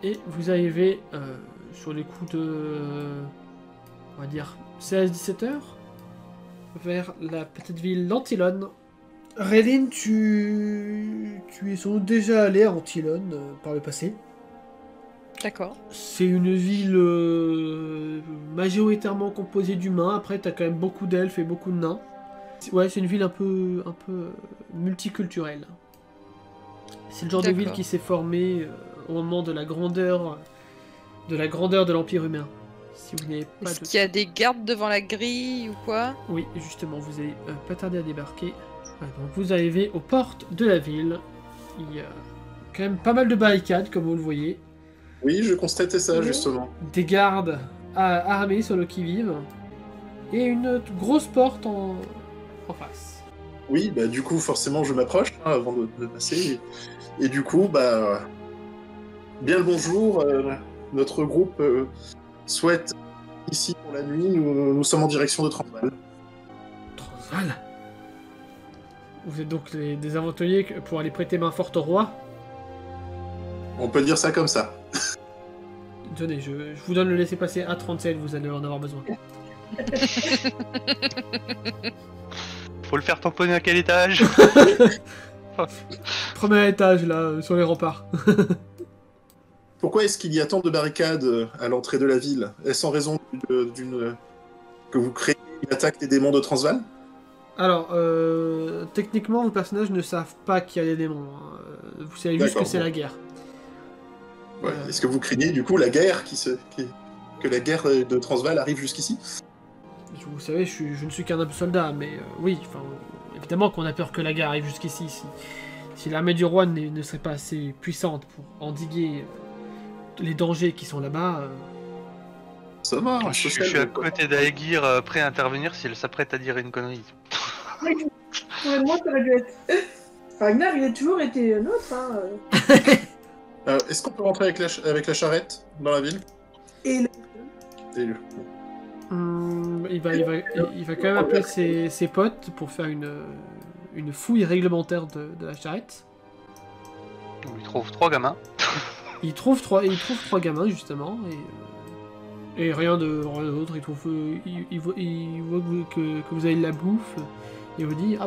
Et vous arrivez sur les coups de, on va dire, 16-17 heures, vers la petite ville d'Antillone. Réline, tu es sans doute déjà allé à Antillone par le passé. D'accord. C'est une ville majoritairement composée d'humains. Après, t'as quand même beaucoup d'elfes et beaucoup de nains. Ouais, c'est une ville un peu multiculturelle. C'est le genre de ville qui s'est formée au moment de la grandeur de l'Empire humain. Si vous n'avez pas Est-ce qu'il y a des gardes devant la grille ou quoi? Oui, justement, vous allez pas tarder à débarquer. Voilà, donc vous arrivez aux portes de la ville. Il y a quand même pas mal de barricades, comme vous le voyez. Oui, je constatais ça, justement. Des gardes armés sur le qui-vive. Et une grosse porte en face. Oui, bah du coup, forcément, je m'approche avant de passer. Et du coup, bien le bonjour. Notre groupe souhaite ici pour la nuit. Nous sommes en direction de Transvaal. Transvaal? Vous êtes donc des aventuriers pour aller prêter main forte au roi? On peut dire ça comme ça. Tenez, je vous donne le laissez-passer à 37, vous allez en avoir besoin. Faut le faire tamponner à quel étage? Premier étage, là, sur les remparts. Pourquoi est-ce qu'il y a tant de barricades à l'entrée de la ville? Est-ce en raison que vous créez une attaque des démons de Transvaal? Alors, techniquement, vos personnages ne savent pas qu'il y a des démons. Hein. Vous savez juste que c'est la guerre. Ouais. Est-ce que vous craignez, du coup, la guerre que la guerre de Transvaal arrive jusqu'ici? Vous savez, je ne suis qu'un humble soldat, mais oui, enfin, évidemment qu'on a peur que la guerre arrive jusqu'ici. Si l'armée du roi ne serait pas assez puissante pour endiguer les dangers qui sont là-bas... Ça marche. Je suis à côté d'Aegir, prêt à intervenir si elle s'apprête à dire une connerie. Pour moi, ça aurait dû être... Ragnar, il a toujours été nôtre, hein. Est-ce qu'on peut rentrer avec la charrette dans la ville? Et le... il va quand même appeler ses potes pour faire une fouille réglementaire de la charrette. Il trouve 3 gamins. Il trouve trois gamins justement et rien d'autre. Il voit que vous avez de la bouffe. Il vous dit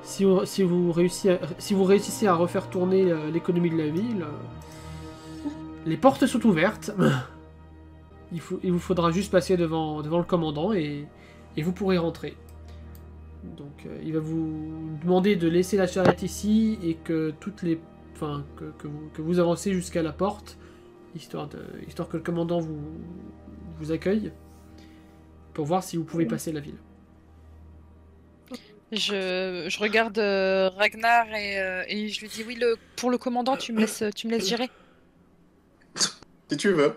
si vous réussissez à refaire tourner l'économie de la ville, les portes sont ouvertes. Il vous faudra juste passer devant le commandant et vous pourrez rentrer. Donc il va vous demander de laisser la charrette ici et que que vous avancez jusqu'à la porte, histoire que le commandant vous accueille, pour voir si vous pouvez passer la ville. Je regarde Ragnar et je lui dis oui, pour le commandant, tu me laisses gérer. Si tu veux.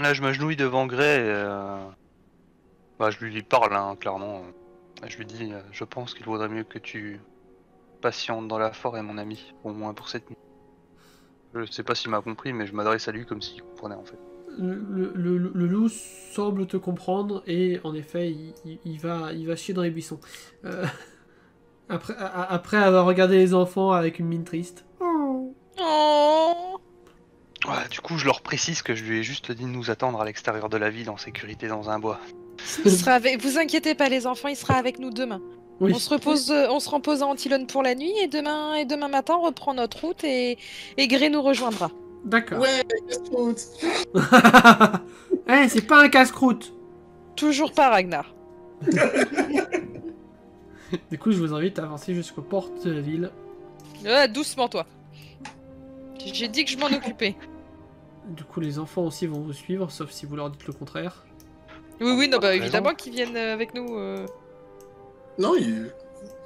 Là, je m'agenouille devant Grey et je lui parle, hein, clairement. Je lui dis, je pense qu'il vaudrait mieux que tu patientes dans la forêt, mon ami, au moins pour cette nuit. Je sais pas s'il m'a compris, mais je m'adresse à lui comme s'il comprenait en fait. Le loup semble te comprendre et en effet, il va chier dans les buissons. Après avoir regardé les enfants avec une mine triste. Oh. Ouais, du coup, je leur précise que je lui ai juste dit de nous attendre à l'extérieur de la ville en sécurité dans un bois. Vous inquiétez pas, les enfants, il sera avec nous demain. Oui. On se repose à Antillone pour la nuit et demain matin, on reprend notre route et Grey nous rejoindra. D'accord. Ouais, casse-croûte. C'est pas un casse-croûte. Toujours pas, Ragnar. Du coup, je vous invite à avancer jusqu'aux portes de la ville. Doucement, toi. J'ai dit que je m'en occupais. Du coup, les enfants aussi vont vous suivre, sauf si vous leur dites le contraire. Oui, non, évidemment qu'ils viennent avec nous. Non,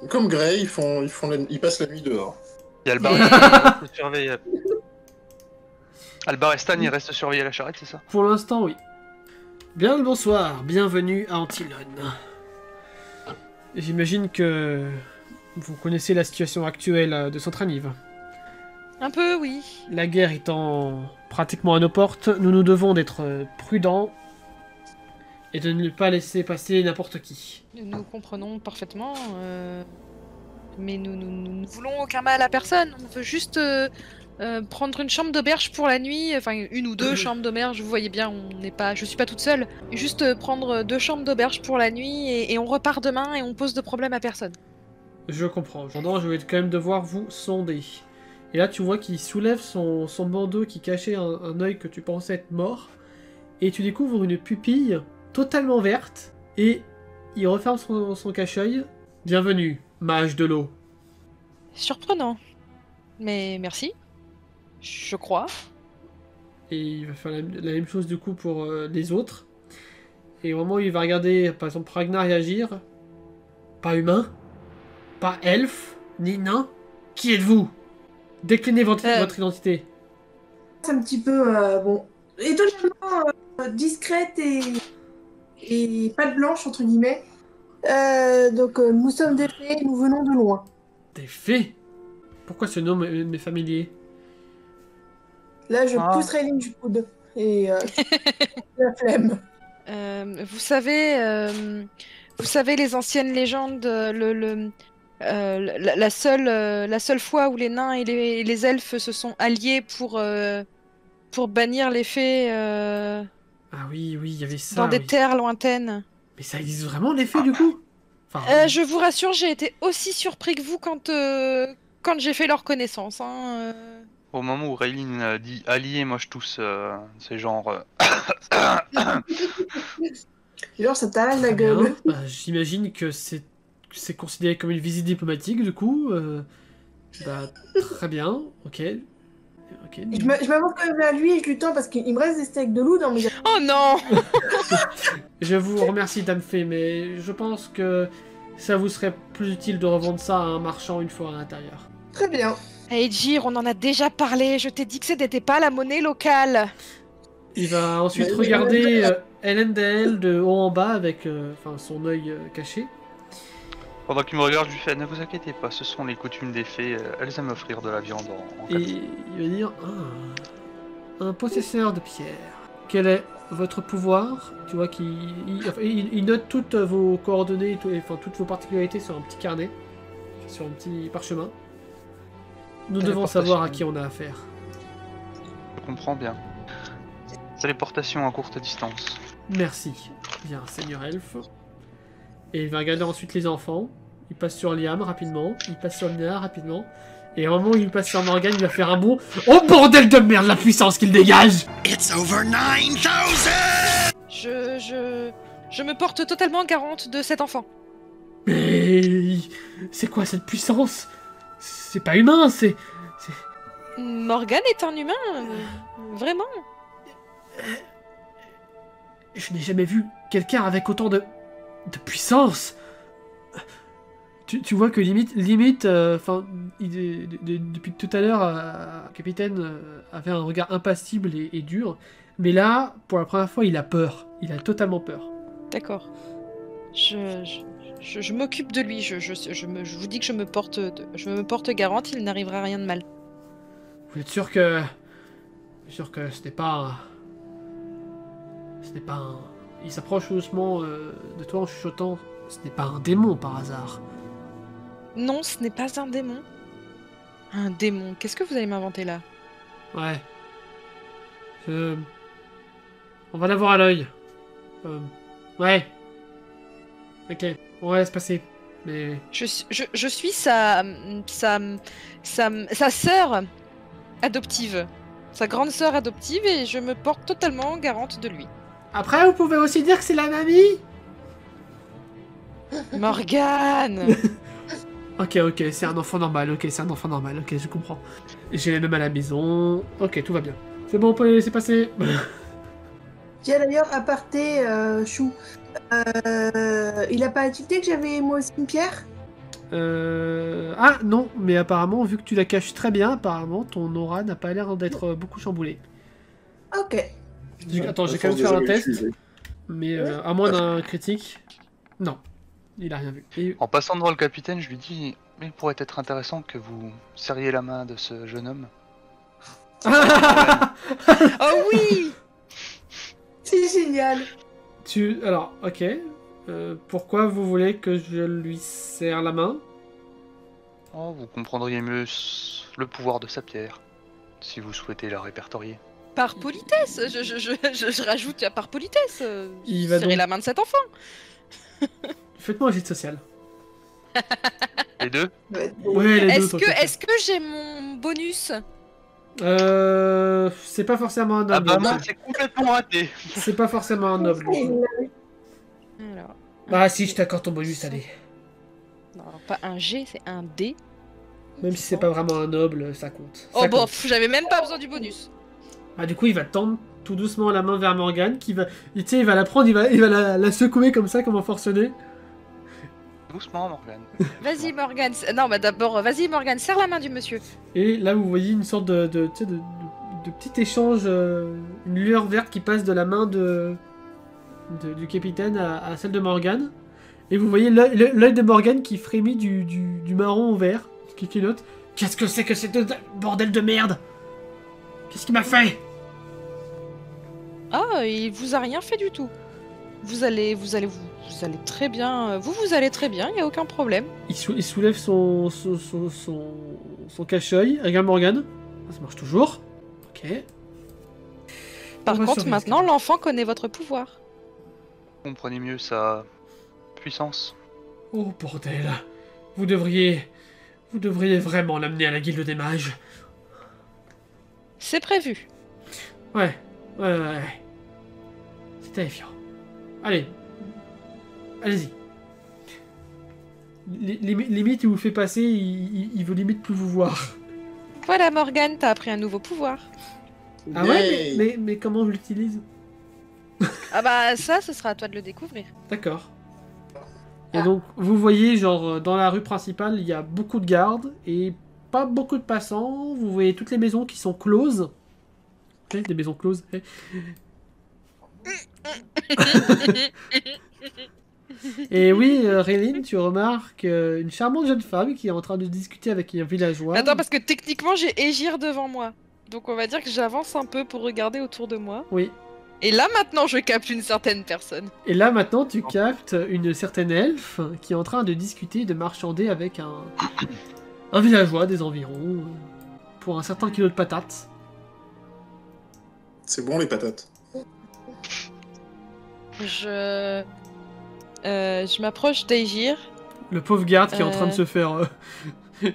comme Grey, ils passent la nuit dehors. Il y a Albar qui reste surveiller. Albar et Stan, ils restent surveiller la charrette, c'est ça? Pour l'instant, oui. Bien le bonsoir, bienvenue à Antillone. J'imagine que vous connaissez la situation actuelle de Centranive. Un peu, oui. La guerre étant pratiquement à nos portes, nous nous devons d'être prudents et de ne pas laisser passer n'importe qui. Nous comprenons parfaitement, mais nous ne voulons aucun mal à personne. On veut juste prendre une chambre d'auberge pour la nuit, enfin une ou deux chambres d'auberge, vous voyez bien, je suis pas toute seule. Juste prendre 2 chambres d'auberge pour la nuit et on repart demain et on pose de problème à personne. Je comprends. Cependant, je vais quand même devoir vous sonder. Et là, tu vois qu'il soulève son bandeau qui cachait un œil que tu pensais être mort. Et tu découvres une pupille totalement verte. Et il referme son cache-œil. Bienvenue, mage de l'eau. Surprenant. Mais merci. Je crois. Et il va faire la même chose du coup pour les autres. Et au moment où il va regarder, par exemple, Ragnar réagir. Pas humain, pas elfe, ni nain. Qui êtes-vous? Déclinez votre identité. C'est un petit peu, bon, étonnamment discrète et pas de blanche, entre guillemets. Donc, nous sommes des fées, nous venons de loin. Des fées? Pourquoi ce nom m'est familier? Là, je pousserai une du coude. Et la flemme. Vous savez, les anciennes légendes, la seule fois où les nains et les elfes se sont alliés pour bannir les fées Ah oui, il y avait ça. dans des terres lointaines. Mais ça existe vraiment les fées du coup? Enfin, Je vous rassure, j'ai été aussi surpris que vous quand j'ai fait leur connaissance. Hein. Au moment où Raylene dit allié, moi je tousse, c'est genre. Genre, ça t'arrête la très bien. gueule. J'imagine que c'est considéré comme une visite diplomatique du coup. Très bien, ok. Je m'avance quand même vers lui et je lui tends parce qu'il me reste des steaks de loup dans mes... Oh non! Je vous remercie, Dame Fée, mais je pense que ça vous serait plus utile de revendre ça à un marchand une fois à l'intérieur. Très bien. Ejir, on en a déjà parlé, je t'ai dit que ce n'était pas la monnaie locale. Il va ensuite regarder Elendel de haut en bas avec son œil caché. Pendant qu'il me regarde, je lui fais ne vous inquiétez pas, ce sont les coutumes des fées, elles aiment offrir de la viande en Et il va dire un possesseur de pierre. Quel est votre pouvoir? Tu vois qu'il note toutes vos coordonnées, toutes vos particularités sur un petit carnet, sur un petit parchemin. Nous devons savoir à qui on a affaire. Je comprends bien. Téléportation à courte distance. Merci. Bien, Seigneur Elfe. Et il va regarder ensuite les enfants. Il passe sur Liam rapidement. Il passe sur Lina rapidement. Et au moment où il passe sur Morgan, il va faire un bond. Oh bordel de merde, la puissance qu'il dégage! It's over 9000! Je me porte totalement garante de cet enfant. Mais... c'est quoi cette puissance? C'est pas humain, c'est... Morgan est un humain, vraiment. Je n'ai jamais vu quelqu'un avec autant de puissance. Tu vois que limite, depuis tout à l'heure, Capitaine avait un regard impassible et dur. Mais là, pour la première fois, il a peur. Il a totalement peur. D'accord. Je m'occupe de lui. Je vous dis que je me porte garante. Il n'arrivera rien de mal. Vous êtes sûr que ce n'est pas un... Il s'approche doucement de toi en chuchotant. Ce n'est pas un démon par hasard. Non, ce n'est pas un démon. Un démon. Qu'est-ce que vous allez m'inventer là? Ouais. On va l'avoir à l'œil. Ouais. Ok, on va laisse passer. Mais... Je suis sa sœur adoptive. Sa grande sœur adoptive et je me porte totalement garante de lui. Après, vous pouvez aussi dire que c'est la mamie. Morgane. Ok, c'est un enfant normal, ok, je comprends. J'ai les mêmes à la maison, ok, tout va bien. C'est bon, on peut les laisser passer. Tiens, d'ailleurs, aparté, Chou, il a pas tilté que j'avais moi aussi une pierre? Ah, non, mais apparemment, vu que tu la caches très bien, apparemment, ton aura n'a pas l'air d'être beaucoup chamboulée. Ok. Attends, j'ai quand même faire un test, mais à moins d'un critique, non. Il a rien vu. Et... En passant devant le capitaine, je lui dis il pourrait être intéressant que vous serriez la main de ce jeune homme. Oh oui. C'est génial. Alors, ok. Pourquoi vous voulez que je lui serre la main? Oh, vous comprendriez mieux le pouvoir de sa pierre. si vous souhaitez la répertorier. Par politesse, je rajoute par politesse. Il va Serrer donc- la main de cet enfant. Faites-moi un jet de social. Les deux? Ouais, les deux. Est-ce que j'ai mon bonus? C'est pas forcément un Ah noble. bah moi, c'est complètement raté. C'est pas forcément un noble. Alors, Bah si, je t'accorde ton bonus, allez. non, pas un G, c'est un D. Même si c'est pas vraiment un noble, ça compte. Oh Ça bon, compte. j'avais même pas besoin du bonus. Ah, du coup, il va tendre tout doucement la main vers Morgane, qui va... Tu sais, il va la prendre, il va la secouer comme ça, comme un forcené. Doucement, Morgane. Vas-y Morgane. Non, bah d'abord, vas-y Morgane, serre la main du monsieur. Et là, vous voyez une sorte de petit échange, une lueur verte qui passe de la main du capitaine à celle de Morgane. Et vous voyez l'œil de Morgane qui frémit du marron au vert, qui clignote. Qu'est-ce que c'est que ce bordel de merde? Qu'est-ce qu'il m'a fait? Ah, il vous a rien fait du tout. Vous allez très bien. Vous allez très bien, y a aucun problème. Il soulève son cache-œil. Regarde Morgane. Ça marche toujours. Ok. Par On va contre, sur maintenant, risque. l'enfant connaît votre pouvoir. Comprenez mieux sa puissance. Oh bordel. Vous devriez vraiment l'amener à la guilde des mages. C'est prévu. Ouais. C'est terrifiant. Allez. Allez-y. Limite, il vous fait passer, il veut limite plus vous voir. Voilà Morgane, t'as appris un nouveau pouvoir. Ah ouais, Yay. mais comment je l'utilise? Ah bah ça, ce sera à toi de le découvrir. D'accord. Et donc, vous voyez, genre, dans la rue principale, il y a beaucoup de gardes et pas beaucoup de passants. Vous voyez toutes les maisons qui sont closes. Ok, des maisons closes. Eh. Et oui, Réline, tu remarques une charmante jeune femme qui est en train de discuter avec un villageois. Attends, parce que techniquement, j'ai Égir devant moi. Donc on va dire que j'avance un peu pour regarder autour de moi. Oui. Et là, maintenant, je capte une certaine personne. Et là, maintenant, tu captes une certaine elfe qui est en train de discuter, de marchander avec un villageois des environs pour un certain kilo de patates. C'est bon les patates. Je m'approche d'Aegir. Le pauvre garde qui est en train de se faire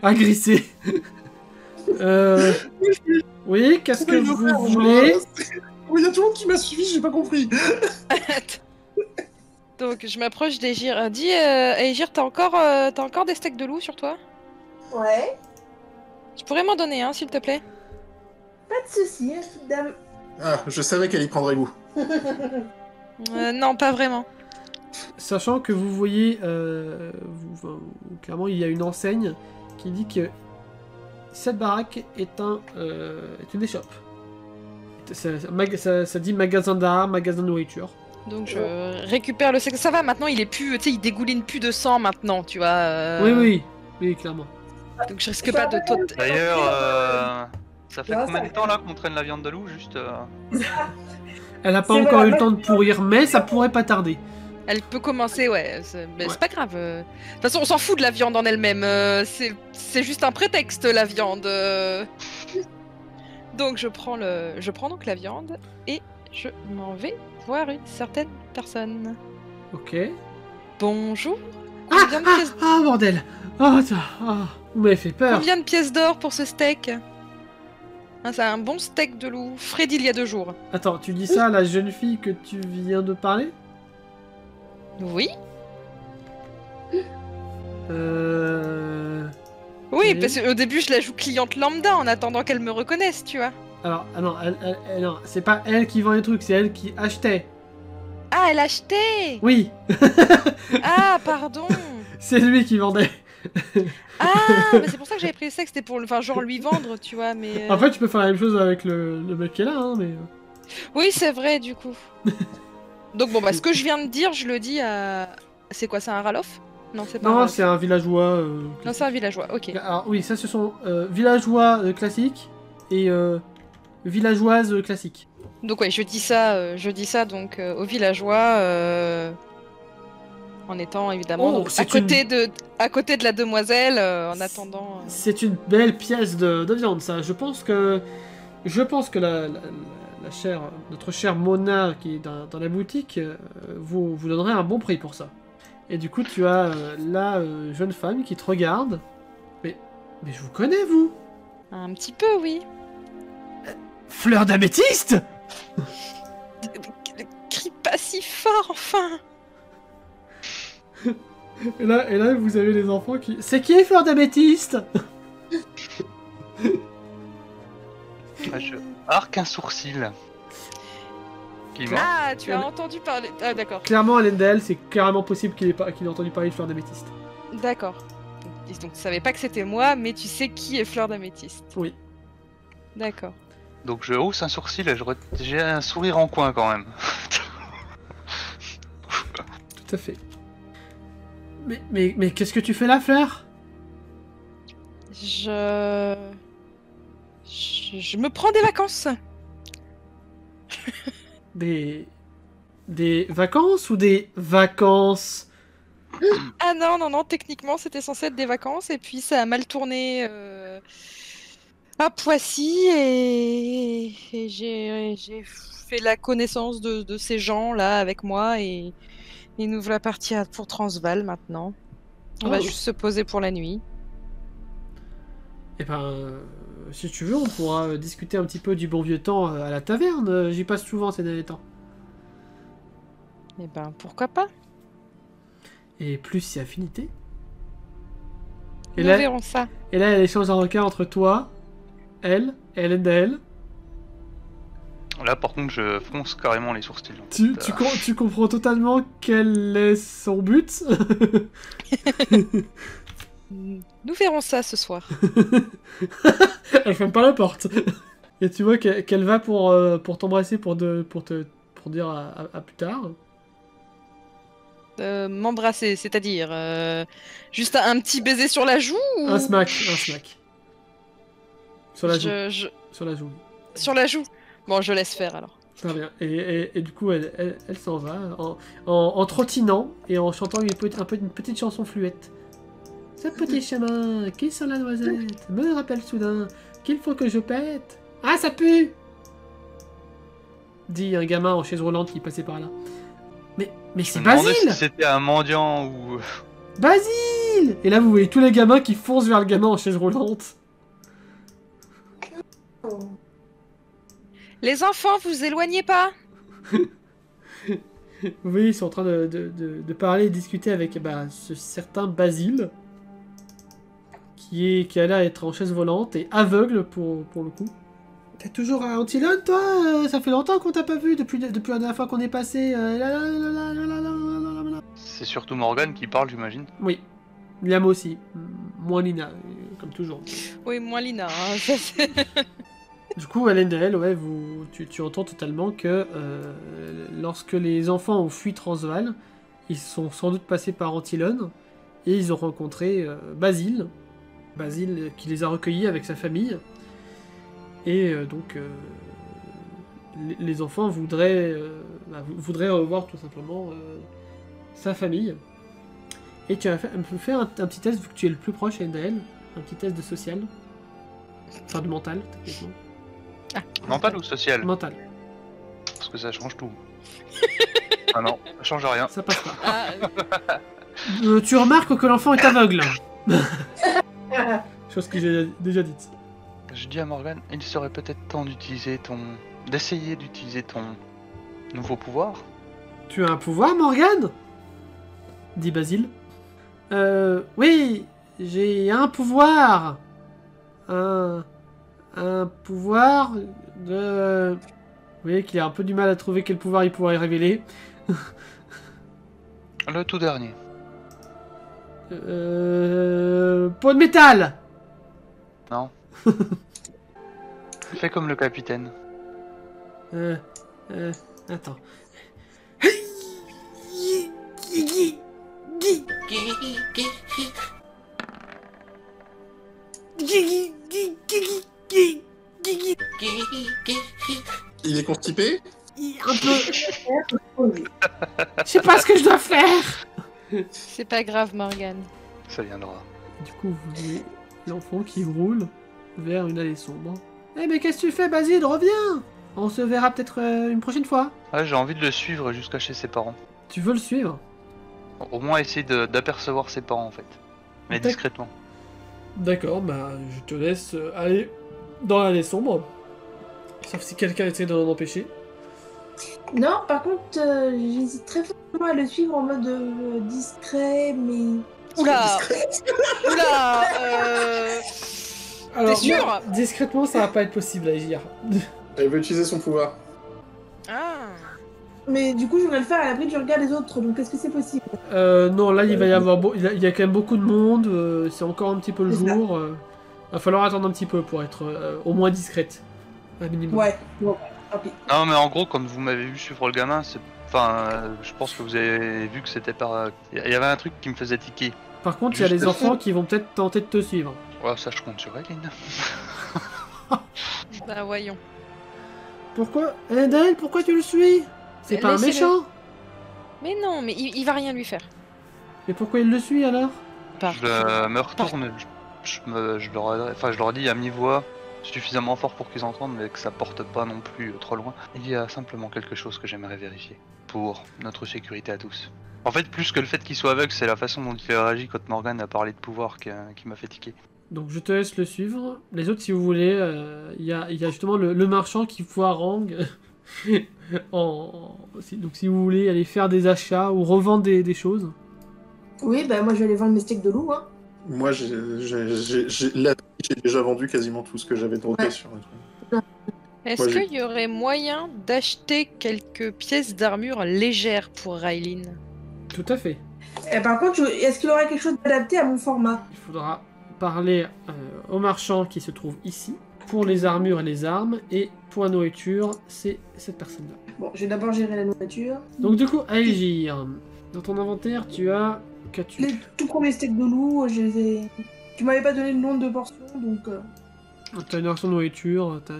agresser. Oui, qu'est-ce que vous voulez? Oui, il y a tout le monde qui m'a suivi, j'ai pas compris. Donc je m'approche d'Aegir. Dis, Aegir, t'as encore des steaks de loup sur toi? Ouais, Tu pourrais m'en donner un, s'il te plaît? pas de soucis, petite dame. Ah, je savais qu'elle y prendrait goût. Non, pas vraiment. Sachant que vous voyez, clairement, il y a une enseigne qui dit que cette baraque est une échoppe. Ça dit magasin d'art, magasin de nourriture. Donc je récupère le steak. Ça va, maintenant, il est plus... Tu sais, il dégouline plus de sang, maintenant, tu vois. Oui, clairement. Donc je risque pas de... D'ailleurs, ça fait Ouais, combien ça de temps là qu'on traîne la viande de loup juste Elle a pas C'est encore vrai, eu le temps de pourrir, mais ça pourrait pas tarder. Elle peut commencer, ouais. Mais Ouais. c'est pas grave. De toute façon, on s'en fout de la viande en elle-même. C'est juste un prétexte, la viande. Donc je prends donc la viande et je m'en vais voir une certaine personne. Ok. Bonjour. Combien de pièces, Ah, bordel! Ah, vous m'avez fait peur. combien de pièces d'or pour ce steak? Ah, c'est un bon steak de loup, frais d'il y a 2 jours. Attends, tu dis ça à la jeune fille que tu viens de parler? Oui. Oui. Oui, parce qu'au début je la joue cliente lambda en attendant qu'elle me reconnaisse, tu vois. Alors, ah non, non, c'est pas elle qui vend les trucs, c'est elle qui achetait. Ah, elle achetait. Oui, Ah, pardon. c'est lui qui vendait. Ah, mais c'est pour ça que j'avais pris le steak, c'était pour enfin genre lui vendre, tu vois, mais... Après, tu peux faire la même chose avec le mec qui est là, hein, mais... Oui, c'est vrai, du coup. Donc bon, bah ce que je viens de dire, je le dis à... C'est quoi, c'est un Ralof? Non, c'est pas un Non, Ralof. c'est un villageois... Non, c'est un villageois, ok. Alors oui, ça ce sont villageois classiques et villageoises classiques. Donc ouais, je dis ça donc aux villageois, en étant évidemment Oh, donc, c'est à côté de la demoiselle, en attendant... C'est une belle pièce de viande, ça. Je pense que je pense que notre chère Mona qui est dans la boutique vous donnerait un bon prix pour ça. Et du coup, tu as la jeune femme qui te regarde. Mais je vous connais, vous. Un petit peu, oui. Fleur d'améthyste. Crie pas si fort, enfin. Et là, vous avez les enfants qui... C'est qui, Fleur d'améthyste? Je arque un sourcil. Qui ment. Ah, tu as entendu parler... Ah, d'accord. Clairement, à l'Endel, c'est carrément possible qu'il ait entendu parler de Fleur d'améthyste. D'accord. Et donc, tu savais pas que c'était moi, mais tu sais qui est Fleur d'améthyste. Oui. D'accord. Donc je hausse un sourcil et j'ai un sourire en coin quand même. Tout à fait. Mais qu'est-ce que tu fais là, Fleur? Je me prends des vacances. Des vacances ou des vacances? Ah non, techniquement c'était censé être des vacances et puis ça a mal tourné à Poissy et j'ai fait la connaissance de ces gens là avec moi et nous voilà partis pour Transval maintenant. On va juste se poser pour la nuit. Eh ben, si tu veux, on pourra discuter un petit peu du bon vieux temps à la taverne. J'y passe souvent ces derniers temps. Eh ben, pourquoi pas? Et plus si affinité. Et Nous verrons ça. Et là, il y a l'échange d'un regard entre toi, elle et Elendel. Là, par contre, je fronce carrément les sourcils. Tu comprends totalement quel est son but. Nous verrons ça ce soir. Elle ferme pas la porte. Et tu vois qu'elle va pour t'embrasser pour dire à plus tard. M'embrasser, c'est-à-dire juste un petit baiser sur la joue ou... Un smack. Sur la joue. Sur la joue. Sur la joue. Bon, je laisse faire alors. Très bien. Et du coup, elle s'en va en trottinant et en chantant une petite chanson fluette. Ce petit chemin qui sent la noisette me rappelle soudain qu'il faut que je pète. Ah, ça pue! Dit un gamin en chaise roulante qui passait par là. Mais c'est Basile! Si c'était un mendiant ou... Basile! Et là, vous voyez tous les gamins qui foncent vers le gamin en chaise roulante. Les enfants, vous éloignez pas? Vous voyez, ils sont en train de parler et discuter avec ce certain Basile. Qui a l'air d'être en chaise volante et aveugle pour le coup. T'es toujours à Antilone, toi? Ça fait longtemps qu'on t'a pas vu depuis la dernière fois qu'on est passé. C'est surtout Morgane qui parle, j'imagine. Oui. Liam aussi. Moins Lina, comme toujours. Oui, moins Lina. Hein, ça, du coup, Elendel, ouais, tu entends totalement que lorsque les enfants ont fui Transval, ils sont sans doute passés par Antilone et ils ont rencontré Basile. Basile qui les a recueillis avec sa famille. Et donc, les enfants voudraient revoir tout simplement sa famille. Et tu vas faire un petit test, vu que tu es le plus proche d'elle, un petit test de social. Enfin, de mental, techniquement. Ah. Mental ou social? Mental. Parce que ça change tout. Ah non, ça change rien. Ça passe pas. Tu remarques que l'enfant est aveugle. Chose que j'ai déjà dite. Je dis à Morgane, il serait peut-être temps d'essayer d'utiliser ton nouveau pouvoir. Tu as un pouvoir, Morgane? Dit Basile. Oui, j'ai un pouvoir. Un pouvoir de... Vous voyez qu'il a un peu du mal à trouver quel pouvoir il pourrait révéler. Le tout dernier. Peau de métal. Non. Fais comme le capitaine. Attends. Il est constipé? Un peu. Je sais pas ce que je dois faire. c'est pas grave, Morgane. Ça viendra. Du coup, vous voyez l'enfant qui roule vers une allée sombre. Eh mais qu'est-ce que tu fais, Basile? Reviens! On se verra peut-être une prochaine fois. Ouais, j'ai envie de le suivre jusqu'à chez ses parents. Tu veux le suivre? Au moins essayer d'apercevoir ses parents en fait. Mais D'accord. discrètement. D'accord, bah je te laisse aller dans l'allée sombre. Sauf si quelqu'un essaie de l'en empêcher. Non, par contre, j'hésite très fortement à le suivre en mode discret, mais... Oula Oula Alors, T'es sûr? discrètement, ça va pas être possible à agir. Elle veut utiliser son pouvoir. Ah. Mais du coup, je voudrais le faire à l'abri du regard des autres, donc est-ce que c'est possible? Non, là il va y avoir il y a quand même beaucoup de monde, c'est encore un petit peu le C'est ça. jour. Va falloir attendre un petit peu pour être au moins discrète. Un minimum. Ouais, bon, tant pis. Non mais en gros comme vous m'avez vu suivre le gamin, enfin je pense que vous avez vu que c'était par... Il y avait un truc qui me faisait tiquer. Par contre, il y a Juste les enfants qui vont peut-être tenter de te suivre. Ouais ça je compte sur elle, Lynn. Bah voyons. Pourquoi Daël, pourquoi tu le suis? C'est pas un Laissez-le. méchant. Mais non, mais il va rien lui faire. Mais pourquoi il le suit alors? Je me retourne, je leur dis à mi-voix, suffisamment fort pour qu'ils entendent, mais que ça porte pas non plus trop loin. Il y a simplement quelque chose que j'aimerais vérifier, pour notre sécurité à tous. En fait, plus que le fait qu'il soit aveugle, c'est la façon dont il a réagi quand Morgan a parlé de pouvoir qui m'a fait tiquer. Donc je te laisse le suivre. Les autres, si vous voulez, il y a justement le marchand qui harangue. Donc si vous voulez aller faire des achats ou revendre des choses. Oui, bah moi je vais aller vendre mes steaks de loup, hein. Moi, j'ai déjà vendu quasiment tout ce que j'avais drogué Ouais. sur le truc. Est-ce Moi, j'ai- qu'il y aurait moyen d'acheter quelques pièces d'armure légères pour Raylin? Tout à fait. Et par contre, est-ce qu'il aurait quelque chose d'adapté à mon format? Il faudra parler au marchand qui se trouve ici. Pour les armures et les armes. Et pour la nourriture, c'est cette personne-là. Bon, je vais d'abord gérer la nourriture. Donc du coup, Aegir, dans ton inventaire, tu as... Qu'as-tu? Les tout premiers steaks de loup, je les ai... Tu m'avais pas donné le nombre de portions, donc... T'as une version nourriture, t'as...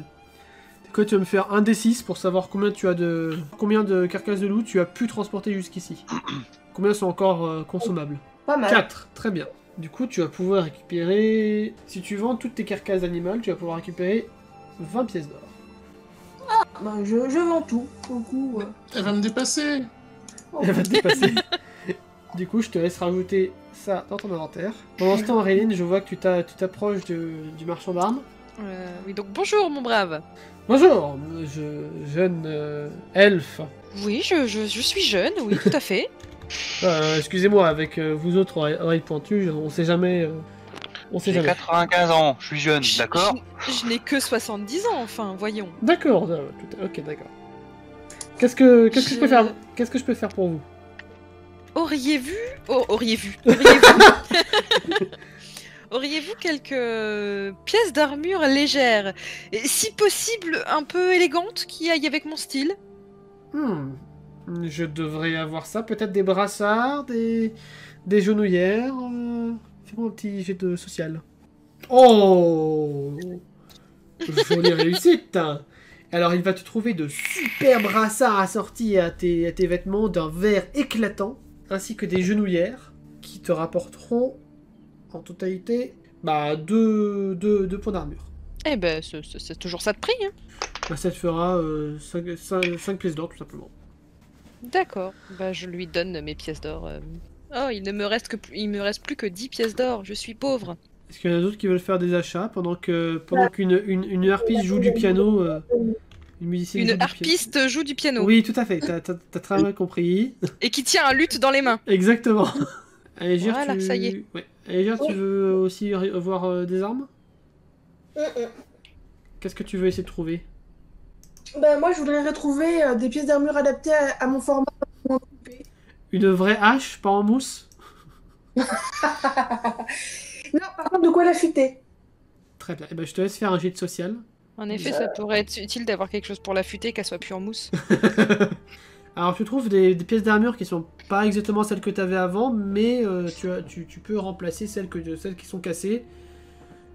Quoi, tu vas me faire un D6 pour savoir combien de carcasses de loup tu as pu transporter jusqu'ici. Combien sont encore consommables? Pas mal. 4, très bien. Du coup, tu vas pouvoir récupérer... Si tu vends toutes tes carcasses animales, tu vas pouvoir récupérer 20 pièces d'or. Bah, je vends tout, au coup. Elle va me dépasser. Elle va te dépasser. Du coup, je te laisse rajouter ça dans ton inventaire. Pendant ce temps, Réline, je vois que tu t'approches du marchand d'armes. Oui, donc bonjour mon brave. Bonjour, jeune elfe. Oui, je suis jeune, oui, tout à fait. Excusez-moi, avec vous autres oreilles pointues, on sait jamais. On sait J'ai jamais. 95 ans, je suis jeune, d'accord? Je n'ai que 70 ans, enfin, voyons. D'accord, ok, d'accord. Qu'est-ce que je peux faire? Qu'est-ce que je peux faire pour vous? Auriez-vous Auriez-vous quelques pièces d'armure légères, et si possible un peu élégantes, qui aillent avec mon style? Je devrais avoir ça, peut-être des brassards, des genouillères. Fais-moi un petit jet de social. Oh, jolie réussite. Alors il va te trouver de super brassards assortis à tes vêtements d'un vert éclatant, ainsi que des genouillères qui te rapporteront en totalité 2 points d'armure. Eh ben, c'est toujours ça de prix, hein. Bah, ça te fera 5 pièces d'or tout simplement. D'accord, bah je lui donne mes pièces d'or. Oh, il me reste plus que 10 pièces d'or, je suis pauvre. Est-ce qu'il y en a d'autres qui veulent faire des achats pendant qu'une harpiste joue du piano, une musicienne Une joue du piano. harpiste joue du piano. Oui, tout à fait, t'as très bien compris. Et qui tient un luth dans les mains. Exactement. Allez, Gir, Voilà, ça y est. Ouais. Allez, Gir, tu veux aussi voir des armes? Qu'est-ce que tu veux essayer de trouver? Bah, moi, je voudrais retrouver des pièces d'armure adaptées à mon format. Une vraie hache, pas en mousse? Non, par contre, de quoi l'affûter? Très bien. Eh ben, je te laisse faire un jet de social. En effet, ça pourrait être utile d'avoir quelque chose pour l'affûter, qu'elle soit plus en mousse. Alors, tu trouves des pièces d'armure qui sont pas exactement celles que tu avais avant, mais tu peux remplacer celles qui sont cassées.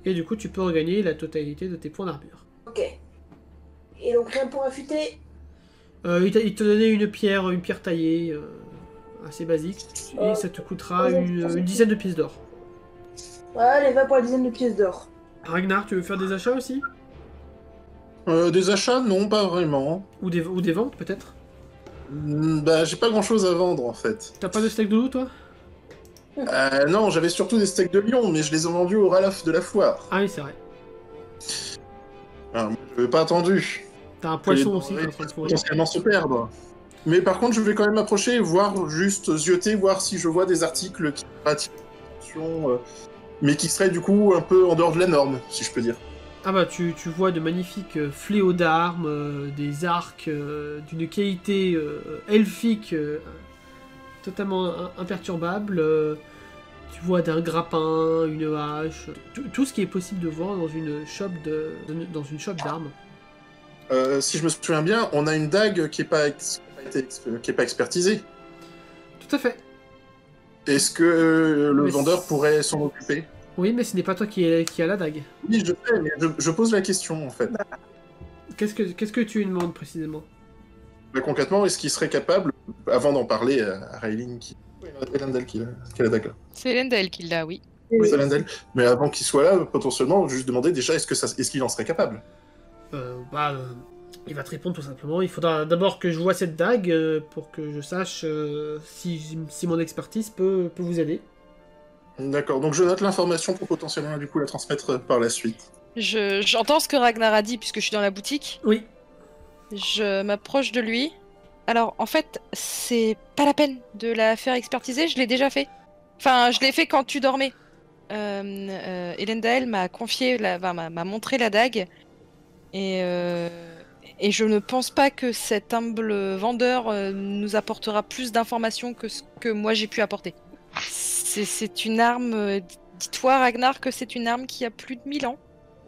Et du coup, tu peux regagner la totalité de tes points d'armure. Ok. Et donc, rien pour affûter? Il te donnait une pierre taillée, assez basique, et ça te coûtera une dizaine de pièces d'or. Ouais, allez, va pour la dizaine de pièces d'or. Ragnar, tu veux faire des achats aussi? Des achats, non, pas vraiment. Ou des ventes, peut-être? Bah, j'ai pas grand-chose à vendre, en fait. T'as pas de steak de loup, toi? Non, j'avais surtout des steaks de lion, mais je les ai vendus au Ralph de la foire. Ah oui, c'est vrai. Alors, moi, je n'avais pas attendu. T'as un Que poisson les aussi, denrées t'es en train de puissent fourrer. potentiellement se perdre. Mais par contre, je vais quand même m'approcher, voir, juste zioter, voir si je vois des articles qui attirent l'attention, mais qui seraient du coup un peu en dehors de la norme, si je peux dire. Ah bah, tu vois de magnifiques fléaux d'armes, des arcs d'une qualité elfique totalement imperturbable. Tu vois d'un grappin, une hache, tout ce qui est possible de voir dans une shop d'armes. Si je me souviens bien, on a une dague qui est pas, qui est pas expertisée. Tout à fait. Est-ce que le Mais vendeur pourrait s'en occuper? Oui, mais ce n'est pas toi qui a la dague. Oui, je sais, mais je pose la question, en fait. Qu'est-ce que tu lui demandes précisément? Mais concrètement, est-ce qu'il serait capable, avant d'en parler à Raylene, qui... Oui, c'est Elendel qui a la dague là. C'est Lendel qui l'a, oui. C'est Elendel. Mais avant qu'il soit là, potentiellement, juste demander déjà est-ce qu'il en serait capable? Il va te répondre tout simplement. Il faudra d'abord que je vois cette dague pour que je sache si mon expertise peut vous aider. D'accord, donc je note l'information pour potentiellement du coup la transmettre par la suite. J'entends ce que Ragnar a dit puisque je suis dans la boutique. Oui. Je m'approche de lui. Alors, en fait, c'est pas la peine de la faire expertiser, je l'ai déjà fait. Enfin, je l'ai fait quand tu dormais. Elendel m'a m'a montré la dague. Et je ne pense pas que cet humble vendeur nous apportera plus d'informations que ce que moi j'ai pu apporter. C'est une arme... Dis-toi, Ragnar, que c'est une arme qui a plus de 1000 ans.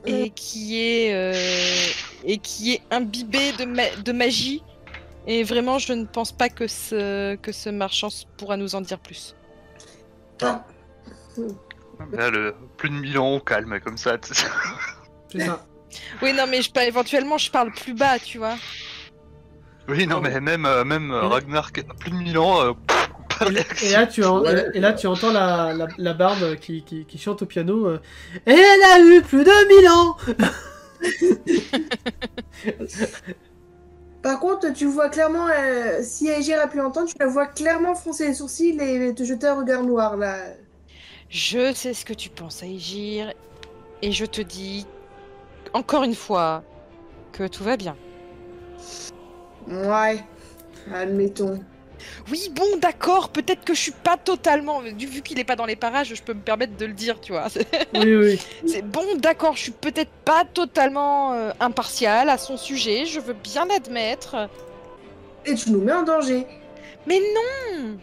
Et qui est imbibée de magie. Et vraiment, je ne pense pas que ce marchand pourra nous en dire plus. Ah. Là, plus de 1000 ans au calme, comme ça. C'est ça. Oui, non, mais éventuellement, je parle plus bas, tu vois. Oui, non, mais même Ragnar, qui a plus de 1000 ans, pas de réaction. Et là, tu entends la barde qui chante au piano. Elle a eu plus de 1000 ans. Par contre, tu vois clairement, si Aegir a pu entendre, tu la vois clairement froncer les sourcils et te jeter un regard noir, là. Je sais ce que tu penses, Aegir, et je te dis, encore une fois, que tout va bien. Ouais, admettons. Oui, bon, d'accord, peut-être que je suis pas totalement... Vu qu'il est pas dans les parages, je peux me permettre de le dire, tu vois. Oui. C'est bon, d'accord, je suis peut-être pas totalement impartial à son sujet, je veux bien l'admettre. Et tu nous mets en danger. Mais non!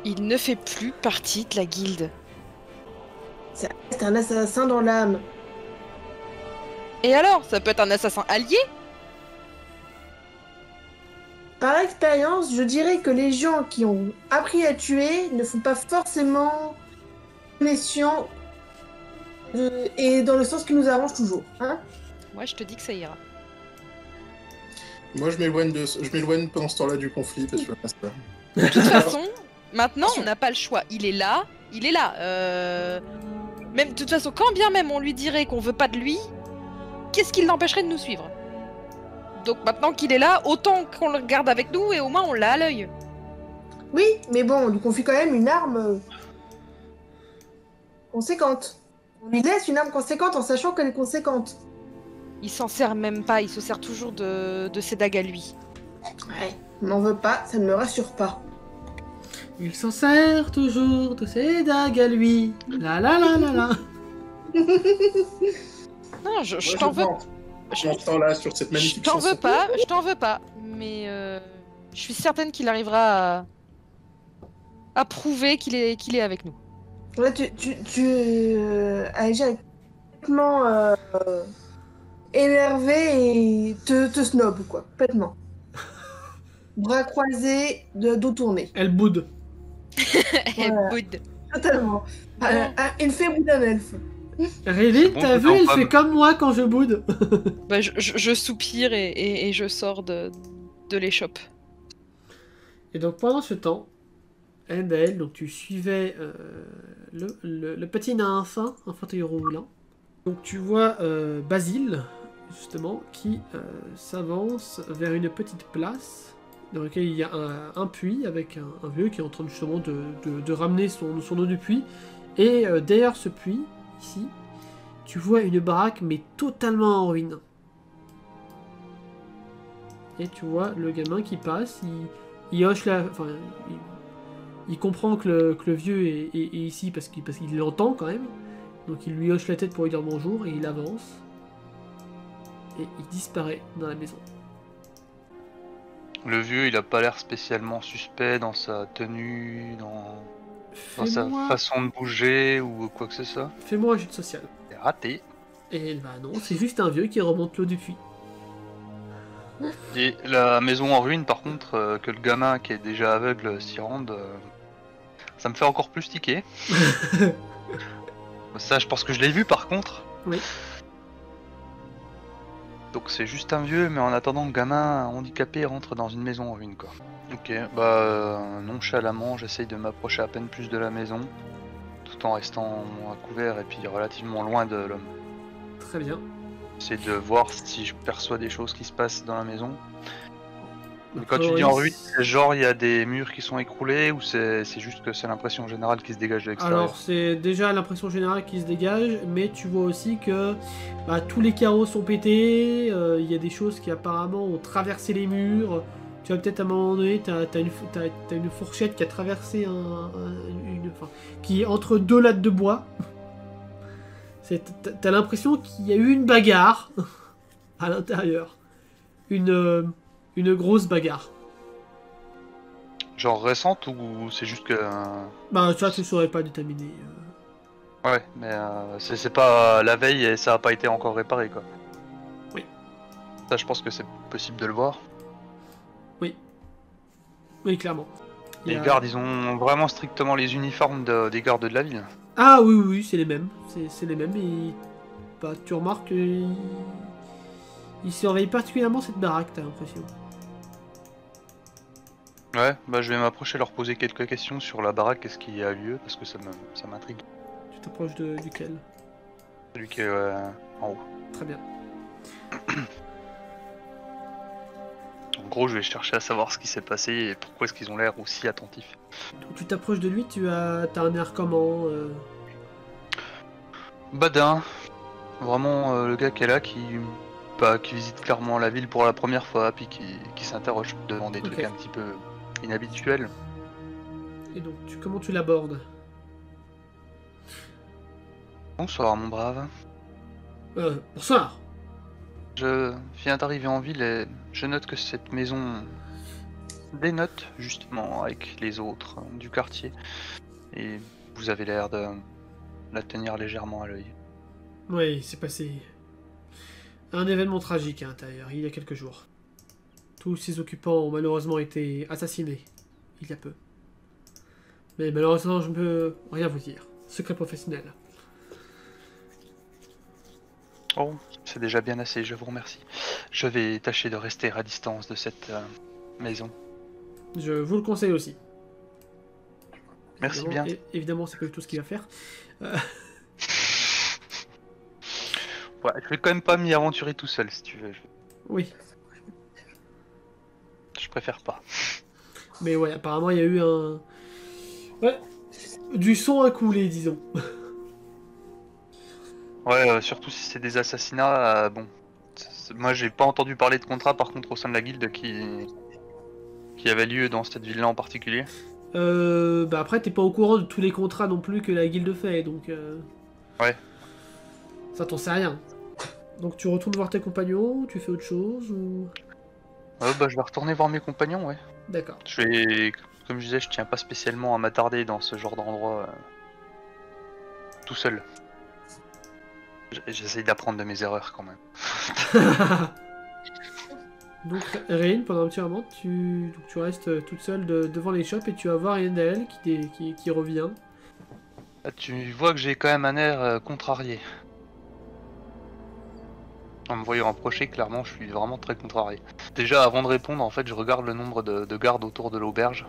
Il ne fait plus partie de la guilde. Ça reste un assassin dans l'âme. Et alors, ça peut être un assassin allié? Par expérience, je dirais que les gens qui ont appris à tuer ne font pas forcément méfiants et dans le sens qui nous arrange toujours, hein. Moi, je te dis que ça ira. Moi je m'éloigne pendant ce temps-là du conflit parce que je pas. De toute façon, maintenant, on n'a pas le choix. Il est là. Même, de toute façon, quand bien même on lui dirait qu'on veut pas de lui, qu'est-ce qui l'empêcherait de nous suivre? Donc maintenant qu'il est là, autant qu'on le garde avec nous et au moins on l'a à l'œil. Oui, mais bon, on lui confie quand même une arme conséquente. On lui laisse une arme conséquente en sachant qu'elle est conséquente. Il s'en sert même pas, il se sert toujours de ses dagues à lui. Ouais, m'en veux pas, ça ne me rassure pas. Il s'en sert toujours de ses dagues à lui. La la la la la. Non, je t'en veux. Là sur cette magnifique Je t'en chanson. veux pas, mais je suis certaine qu'il arrivera à prouver qu'il est avec nous. Là, Aegir est complètement énervé et te snob, quoi, complètement. Bras croisés, dos tourné. Elle boude. Voilà. Boude. Totalement. Il fait bout d'un elfe. Réli, bon, t'as vu, il fait comme moi quand je boude. Bah, je soupire et je sors de l'échoppe. Et donc pendant ce temps, Endel, donc tu suivais le petit nymphe en fauteuil roulant. Donc tu vois Basile justement, qui s'avance vers une petite place dans laquelle il y a un puits avec un vieux qui est en train justement de ramener son eau du puits. Et derrière ce puits, ici, tu vois une baraque mais totalement en ruine. Et tu vois le gamin qui passe, il hoche la... Enfin, il comprend que le vieux est ici parce qu'il l'entend quand même. Donc il lui hoche la tête pour lui dire bonjour et il avance. Et il disparaît dans la maison. Le vieux, il a pas l'air spécialement suspect dans sa tenue, dans sa façon de bouger ou quoi que ce soit. Fais-moi un jeu de social. C'est raté. Et bah non, c'est juste un vieux qui remonte l'eau du puits. Et la maison en ruine, par contre, que le gamin qui est déjà aveugle s'y rende, ça me fait encore plus tiquer. Ça, je pense que je l'ai vu par contre. Oui. Donc c'est juste un vieux, mais en attendant, le gamin handicapé rentre dans une maison en ruine, quoi. Ok, bah nonchalamment, j'essaye de m'approcher à peine plus de la maison, tout en restant à couvert et puis relativement loin de l'homme. Très bien. C'est de voir si je perçois des choses qui se passent dans la maison. Mais A quand tu dis priori, en ruine, c'est genre il y a des murs qui sont écroulés ou c'est juste que c'est l'impression générale qui se dégage de l'extérieur? Alors c'est déjà l'impression générale qui se dégage, mais tu vois aussi que tous les carreaux sont pétés, il y a des choses qui apparemment ont traversé les murs. Tu vois peut-être à un moment donné, t'as une fourchette qui a traversé qui est entre deux lattes de bois. T'as l'impression qu'il y a eu une bagarre à l'intérieur. Une grosse bagarre. Genre récente ou c'est juste que... Bah ça tu saurais pas déterminer. Ouais, mais c'est pas la veille et ça a pas été encore réparé, quoi. Oui. Ça, je pense que c'est possible de le voir. Oui, clairement. Les gardes, ils ont vraiment strictement les uniformes des gardes de la ville. Ah oui, c'est les mêmes. C'est les mêmes et... Bah, tu remarques qu'ils surveillent particulièrement cette baraque, t'as l'impression. Ouais, bah je vais m'approcher, leur poser quelques questions sur la baraque, qu'est-ce qui a lieu, parce que ça m'intrigue. Tu t'approches duquel? Celui qui est en haut. Très bien. En gros, je vais chercher à savoir ce qui s'est passé et pourquoi est-ce qu'ils ont l'air aussi attentifs. Donc tu t'approches de lui, t'as un air comment Badin. Vraiment le gars qui est là, qui visite clairement la ville pour la première fois, puis qui s'interroge devant des trucs un petit peu inhabituels. Et donc, comment tu l'abordes? Bonsoir mon brave. Bonsoir. Je viens d'arriver en ville et je note que cette maison dénote justement avec les autres du quartier. Et vous avez l'air de la tenir légèrement à l'œil. Oui, c'est passé un événement tragique à l'intérieur, il y a quelques jours. Tous ses occupants ont malheureusement été assassinés, il y a peu. Mais malheureusement, je ne peux rien vous dire. Secret professionnel. Oh, c'est déjà bien assez, je vous remercie. Je vais tâcher de rester à distance de cette maison. Je vous le conseille aussi. Merci bien. Évidemment, c'est pas du tout ce qu'il va faire. Ouais, je vais quand même pas m'y aventurer tout seul, si tu veux. Oui. Je préfère pas. Mais ouais, apparemment, il y a eu un... Ouais, du sang à couler, disons. Ouais, surtout si c'est des assassinats, bon. Moi, j'ai pas entendu parler de contrat, par contre, au sein de la guilde qui avait lieu dans cette ville-là en particulier. Bah après, t'es pas au courant de tous les contrats non plus que la guilde fait, donc... Ouais. Ça t'en sait rien. Donc tu retournes voir tes compagnons, tu fais autre chose, ou... Bah je vais retourner voir mes compagnons, ouais. D'accord. Je vais... Comme je disais, je tiens pas spécialement à m'attarder dans ce genre d'endroit tout seul. J'essaye d'apprendre de mes erreurs quand même. Donc Réine, pendant un petit moment, tu restes toute seule devant les shops et tu vas voir Yendel qui revient. Ah, tu vois que j'ai quand même un air contrarié. En me voyant approcher, clairement, je suis vraiment très contrarié. Déjà, avant de répondre, en fait, je regarde le nombre de gardes autour de l'auberge.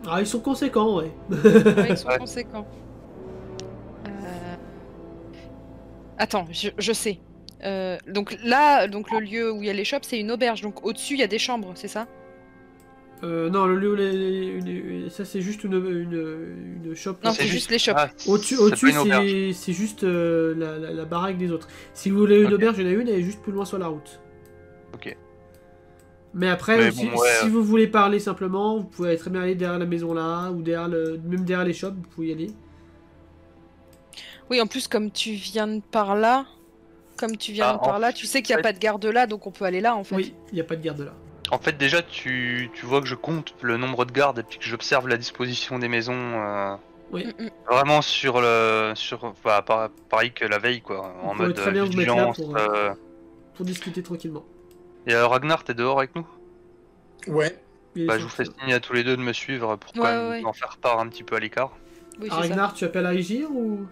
Ah, ils sont conséquents, ouais. Ouais, ils sont conséquents. Attends, je sais. Donc là, le lieu où il y a les shops, c'est une auberge. Donc au-dessus, il y a des chambres, c'est ça? Non, le lieu, ça c'est juste une shop. Non, c'est juste les shops. Au-dessus, c'est juste la baraque des autres. Si vous voulez une auberge, il y en a une, elle est juste plus loin sur la route. Ok. Mais après, si vous voulez parler simplement, vous pouvez très bien aller derrière la maison là, ou même derrière les shops, vous pouvez y aller. Oui, en plus, comme tu viens de par là, tu sais qu'il n'y a pas de garde là, donc on peut aller là en fait. Oui, il n'y a pas de garde là. En fait, déjà, tu vois que je compte le nombre de gardes et puis que j'observe la disposition des maisons. Oui. Vraiment pareil que la veille, quoi. En mode très bien vigilance. vous mettre là pour discuter tranquillement. Et Ragnar, t'es dehors avec nous? Ouais. Je vous fais signe à tous les deux de me suivre pour quand même en faire part un petit peu à l'écart. Oui, Ragnar, tu appelles à Aegir ou...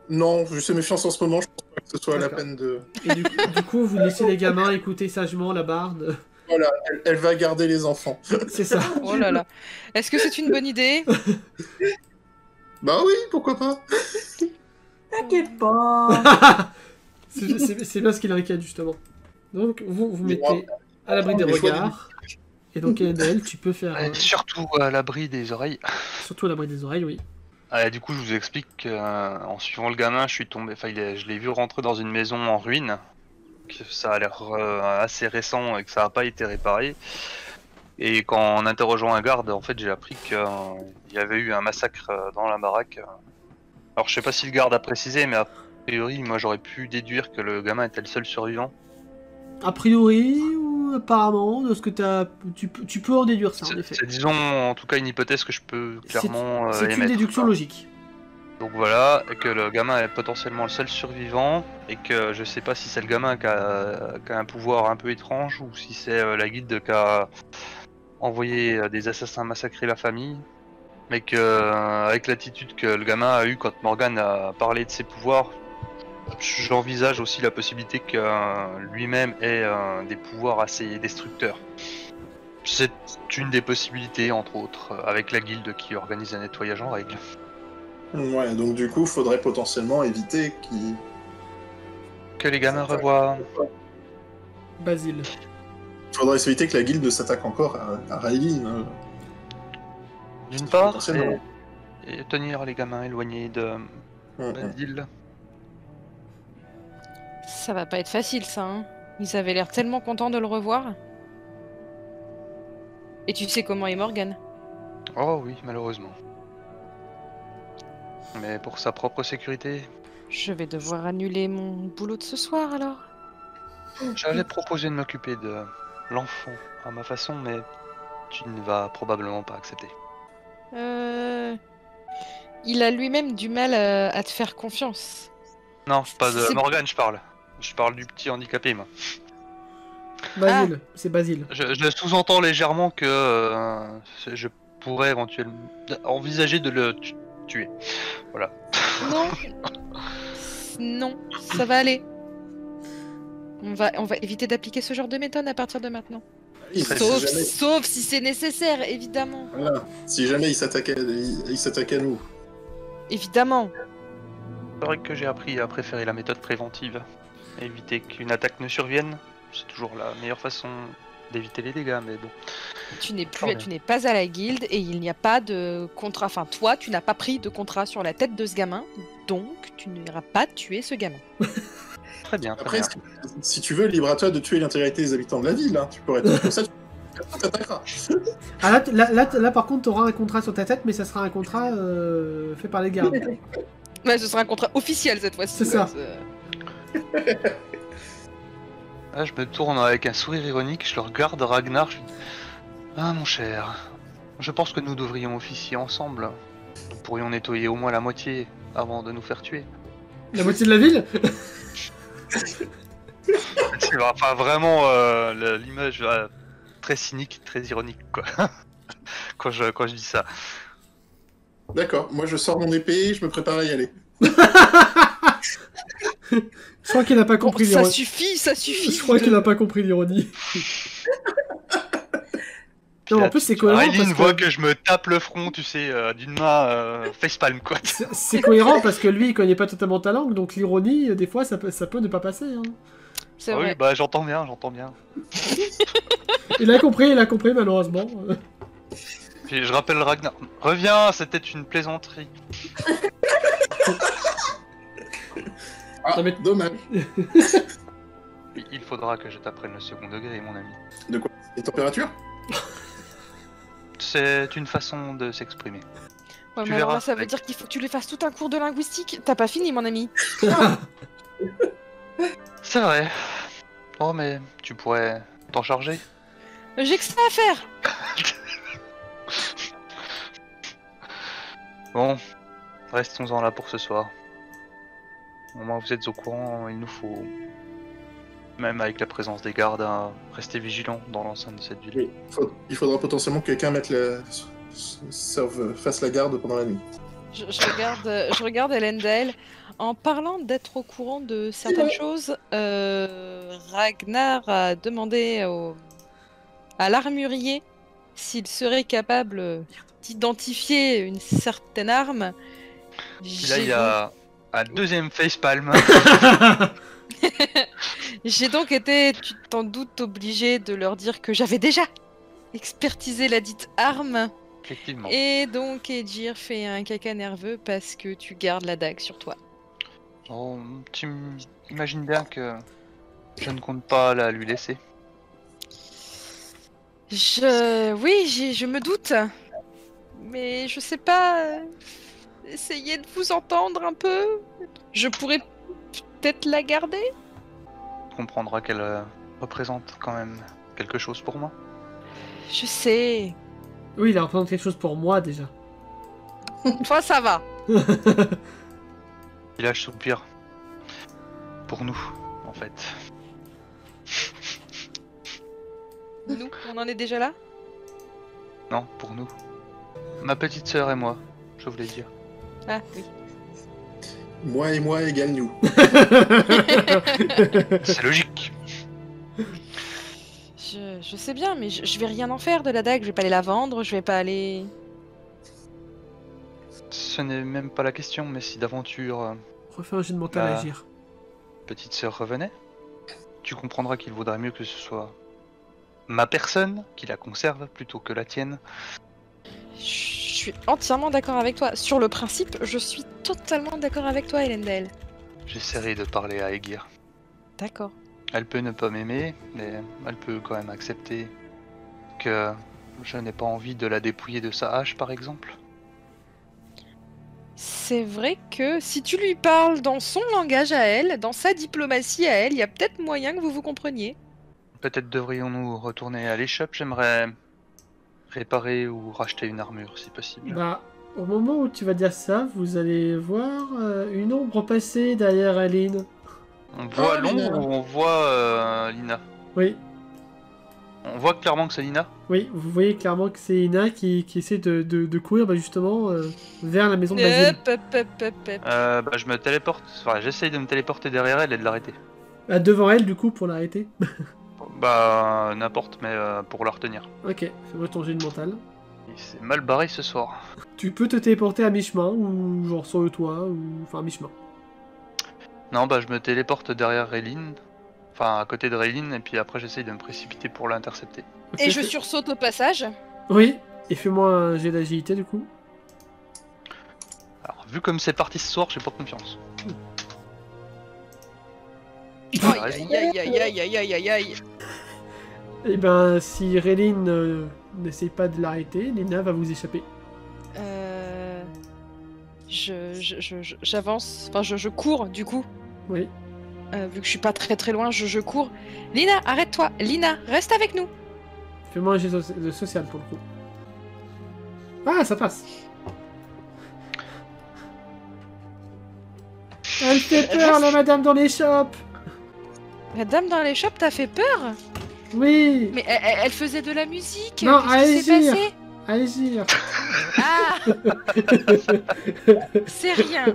Non, je fais méfiance en ce moment, je pense pas que ce soit la peine de... Et du coup, vous laissez les gamins écouter sagement la barde. Voilà, elle va garder les enfants. C'est ça. Oh là là. Est-ce que c'est une bonne idée? Bah oui, pourquoi pas. T'inquiète pas. C'est bien ce qui l'inquiète, justement. Donc, vous mettez à l'abri des regards. Et donc, Enel, tu peux faire... Surtout à l'abri des oreilles. Surtout à l'abri des oreilles, oui. Du coup, je vous explique qu'en suivant le gamin, je suis tombé. Enfin, je l'ai vu rentrer dans une maison en ruine. Que ça a l'air assez récent et que ça n'a pas été réparé. Et qu'en interrogeant un garde, en fait, j'ai appris qu'il y avait eu un massacre dans la baraque. Alors, je sais pas si le garde a précisé, mais a priori, moi, j'aurais pu déduire que le gamin était le seul survivant. A priori ou apparemment, de ce que tu peux en déduire ça, en effet. C'est, disons, en tout cas, une hypothèse que je peux clairement c'est émettre. une déduction logique. Donc voilà, et que le gamin est potentiellement le seul survivant, et que je sais pas si c'est le gamin qui a un pouvoir un peu étrange, ou si c'est la guilde qui a envoyé des assassins massacrer la famille, mais que avec l'attitude que le gamin a eue quand Morgan a parlé de ses pouvoirs, j'envisage aussi la possibilité que lui-même ait des pouvoirs assez destructeurs. C'est une des possibilités, entre autres, avec la guilde qui organise un nettoyage en règle. Ouais, donc du coup, faudrait potentiellement éviter que les gamins revoient Basile. Faudrait éviter que la guilde ne s'attaque encore à Raelin. D'une part, et tenir les gamins éloignés de Basile. Ça va pas être facile, ça. Hein. Ils avaient l'air tellement contents de le revoir. Et tu sais comment est Morgan? Oh oui, malheureusement. Mais pour sa propre sécurité... Je vais devoir annuler mon boulot de ce soir, alors. J'avais proposé de m'occuper de l'enfant à ma façon, mais tu ne vas probablement pas accepter. Il a lui-même du mal à te faire confiance. Non, pas de Morgan, je parle. Je parle du petit handicapé, moi. Basile, c'est Basile. Je sous-entends légèrement que je pourrais éventuellement envisager de le tuer. Voilà. Non. Non, ça va aller. On va éviter d'appliquer ce genre de méthode à partir de maintenant. Oui, sauf si c'est nécessaire, évidemment. Voilà. Si jamais il s'attaque à nous. Évidemment. C'est vrai que j'ai appris à préférer la méthode préventive. Éviter qu'une attaque ne survienne, c'est toujours la meilleure façon d'éviter les dégâts, mais bon. Tu n'es pas à la guilde et il n'y a pas de contrat. Enfin, toi, tu n'as pas pris de contrat sur la tête de ce gamin, donc tu n'iras pas tuer ce gamin. Très bien. Après, si tu veux, libre à toi de tuer l'intégrité des habitants de la ville. Hein. Tu pourrais être comme ça, tu t'attaqueras. Ah, là, par contre, tu auras un contrat sur ta tête, mais ça sera un contrat fait par les gardes. Ouais, ce sera un contrat officiel cette fois-ci. C'est ça. Là, je me tourne avec un sourire ironique, je le regarde Ragnar, je dis « Ah mon cher, je pense que nous devrions officier ensemble. Nous pourrions nettoyer au moins la moitié avant de nous faire tuer. » La moitié de la ville? C'est enfin, vraiment l'image très cynique, très ironique, quoi. quand je dis ça. D'accord, moi je sors mon épée, je me prépare à y aller. Je crois qu'il n'a pas compris l'ironie. Ça suffit. Je crois qu'il n'a pas compris l'ironie. Non, en plus, c'est cohérent Raylene parce voit que... que je me tape le front, tu sais, d'une main facepalm, quoi. C'est cohérent parce que lui, il connaît pas totalement ta langue, donc l'ironie, des fois, ça peut ne pas passer. Hein. C'est Ah vrai. oui, bah j'entends bien, j'entends bien. Il a compris, malheureusement. Puis je rappelle Ragnar. Reviens, c'était une plaisanterie. Ah, Non, mais- dommage. Il faudra que je t'apprenne le second degré, mon ami. Les températures? C'est une façon de s'exprimer. Ouais, Tu mais alors verras. là, ça veut dire qu'il faut que tu lui fasses tout un cours de linguistique. T'as pas fini, mon ami. C'est vrai. Oh, mais tu pourrais t'en charger. J'ai que ça à faire. Bon, restons-en là pour ce soir. Au moins vous êtes au courant, il nous faut, même avec la présence des gardes, rester vigilants dans l'enceinte de cette ville. Oui. Il faudra potentiellement que quelqu'un fasse la garde pendant la nuit. Je regarde Elendel. En parlant d'être au courant de certaines choses, Ragnar a demandé à l'armurier s'il serait capable d'identifier une certaine arme. Puis là il y a un deuxième facepalm. J'ai donc été, tu t'en doutes, obligé de leur dire que j'avais déjà expertisé la dite arme. Effectivement. Et donc Edgir fait un caca nerveux parce que tu gardes la dague sur toi. Oh, tu imagines bien que je ne compte pas la lui laisser. Oui, je me doute. Mais je sais pas. Essayez de vous entendre un peu. Je pourrais peut-être la garder. Tu comprendras qu'elle représente quand même quelque chose pour moi. Je sais. Oui, il représente quelque chose pour moi, déjà. Toi, ça va. Village soupir. Pour nous, en fait. Nous, on en est déjà là. Non, pour nous. Ma petite sœur et moi, je voulais dire. Ah oui. Moi égale nous. C'est logique. Je sais bien, mais je vais rien en faire de la dague. Je vais pas aller la vendre. Je vais pas aller. Ce n'est même pas la question, mais si d'aventure Refais un jet de mental à agir. petite sœur revenait, tu comprendras qu'il vaudrait mieux que ce soit ma personne qui la conserve plutôt que la tienne. Je suis entièrement d'accord avec toi. Sur le principe, je suis totalement d'accord avec toi, Elendel. J'essaierai de parler à Aegir. D'accord. Elle peut ne pas m'aimer, mais elle peut quand même accepter que je n'ai pas envie de la dépouiller de sa hache, par exemple. C'est vrai que si tu lui parles dans son langage à elle, dans sa diplomatie à elle, il y a peut-être moyen que vous vous compreniez. Peut-être devrions-nous retourner à l'échoppe, j'aimerais réparer ou racheter une armure si possible. Bah, au moment où tu vas dire ça, vous allez voir une ombre passer derrière Aline. On voit Oh, l'ombre Lina. ou on voit Lina? Oui, On voit clairement que c'est Lina? oui, vous voyez clairement que c'est Ina qui essaie de courir justement vers la maison de Basile. Hop. Bah je me téléporte, enfin j'essaye de me téléporter derrière elle et de l'arrêter. Devant elle, du coup, pour l'arrêter. Bah n'importe, mais pour la retenir. Ok, fais-moi ton jet de mental. Il s'est mal barré ce soir. Tu peux te téléporter à mi-chemin, ou genre sur le toit, ou enfin à mi-chemin. Non bah je me téléporte derrière Raylene, enfin à côté de Raylene, et puis après j'essaye de me précipiter pour l'intercepter. Et je sursaute au passage. Oui, et fais-moi un jet d'agilité, du coup. Alors vu comme c'est parti ce soir, j'ai pas confiance. Aïe. Et ben, si Raylene n'essaye pas de l'arrêter, Lina va vous échapper. J'avance, enfin je cours du coup. Oui. Vu que je suis pas très loin, je cours. Lina, arrête-toi. Lina, reste avec nous. Fais-moi un jet de social pour le coup. Ah, ça passe. Elle fait peur, la madame dans les shops. La dame dans les shops, t'as fait peur? Oui. Mais elle faisait de la musique. Non, Qu'est-ce qui s'est allez-y. passé? Agir. Ah. C'est rien.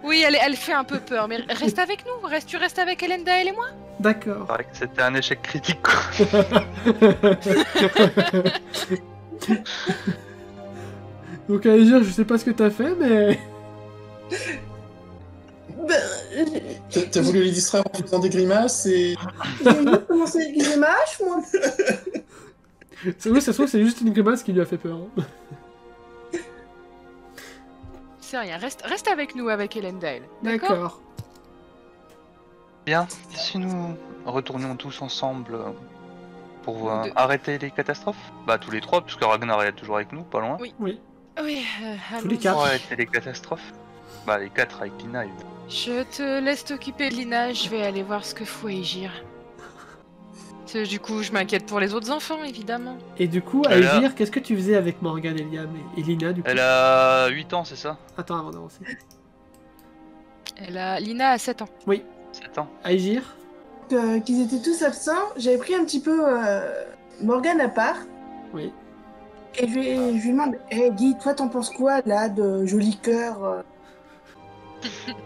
Oui, elle fait un peu peur, mais reste avec nous. Tu restes avec Elendel et moi. D'accord. C'est vrai que c'était un échec critique quoi. Donc à dire, je sais pas ce que t'as fait, mais... T'as voulu les distraire en faisant des grimaces et... J'ai juste commencé avec les images, moi. Oui, ça se trouve, c'est juste une grimace qui lui a fait peur. Hein. C'est rien, reste avec nous, avec Elendale. D'accord. D'accord. Bien, si nous retournions tous ensemble pour Deux. arrêter les catastrophes. Bah tous les trois, puisque Ragnar est toujours avec nous, pas loin. Oui. Oui. Oui, Tous les allons-y. quatre. Pour arrêter les catastrophes. Bah les quatre avec Lina, évidemment. Je te laisse t'occuper de Lina, je vais aller voir ce que faut Aegir. Du coup, je m'inquiète pour les autres enfants, évidemment. Et du coup, Elle a- Aegir, qu'est-ce que tu faisais avec Morgane et Liam et Lina, du coup? Elle a 8 ans, c'est ça? Attends, avant d'avancer. Lina a 7 ans. 7 ans. Aegir? Qu'ils étaient tous absents, j'avais pris un petit peu Morgane à part. Oui. Et je lui demande, hey, Guy, toi t'en penses quoi là de joli cœur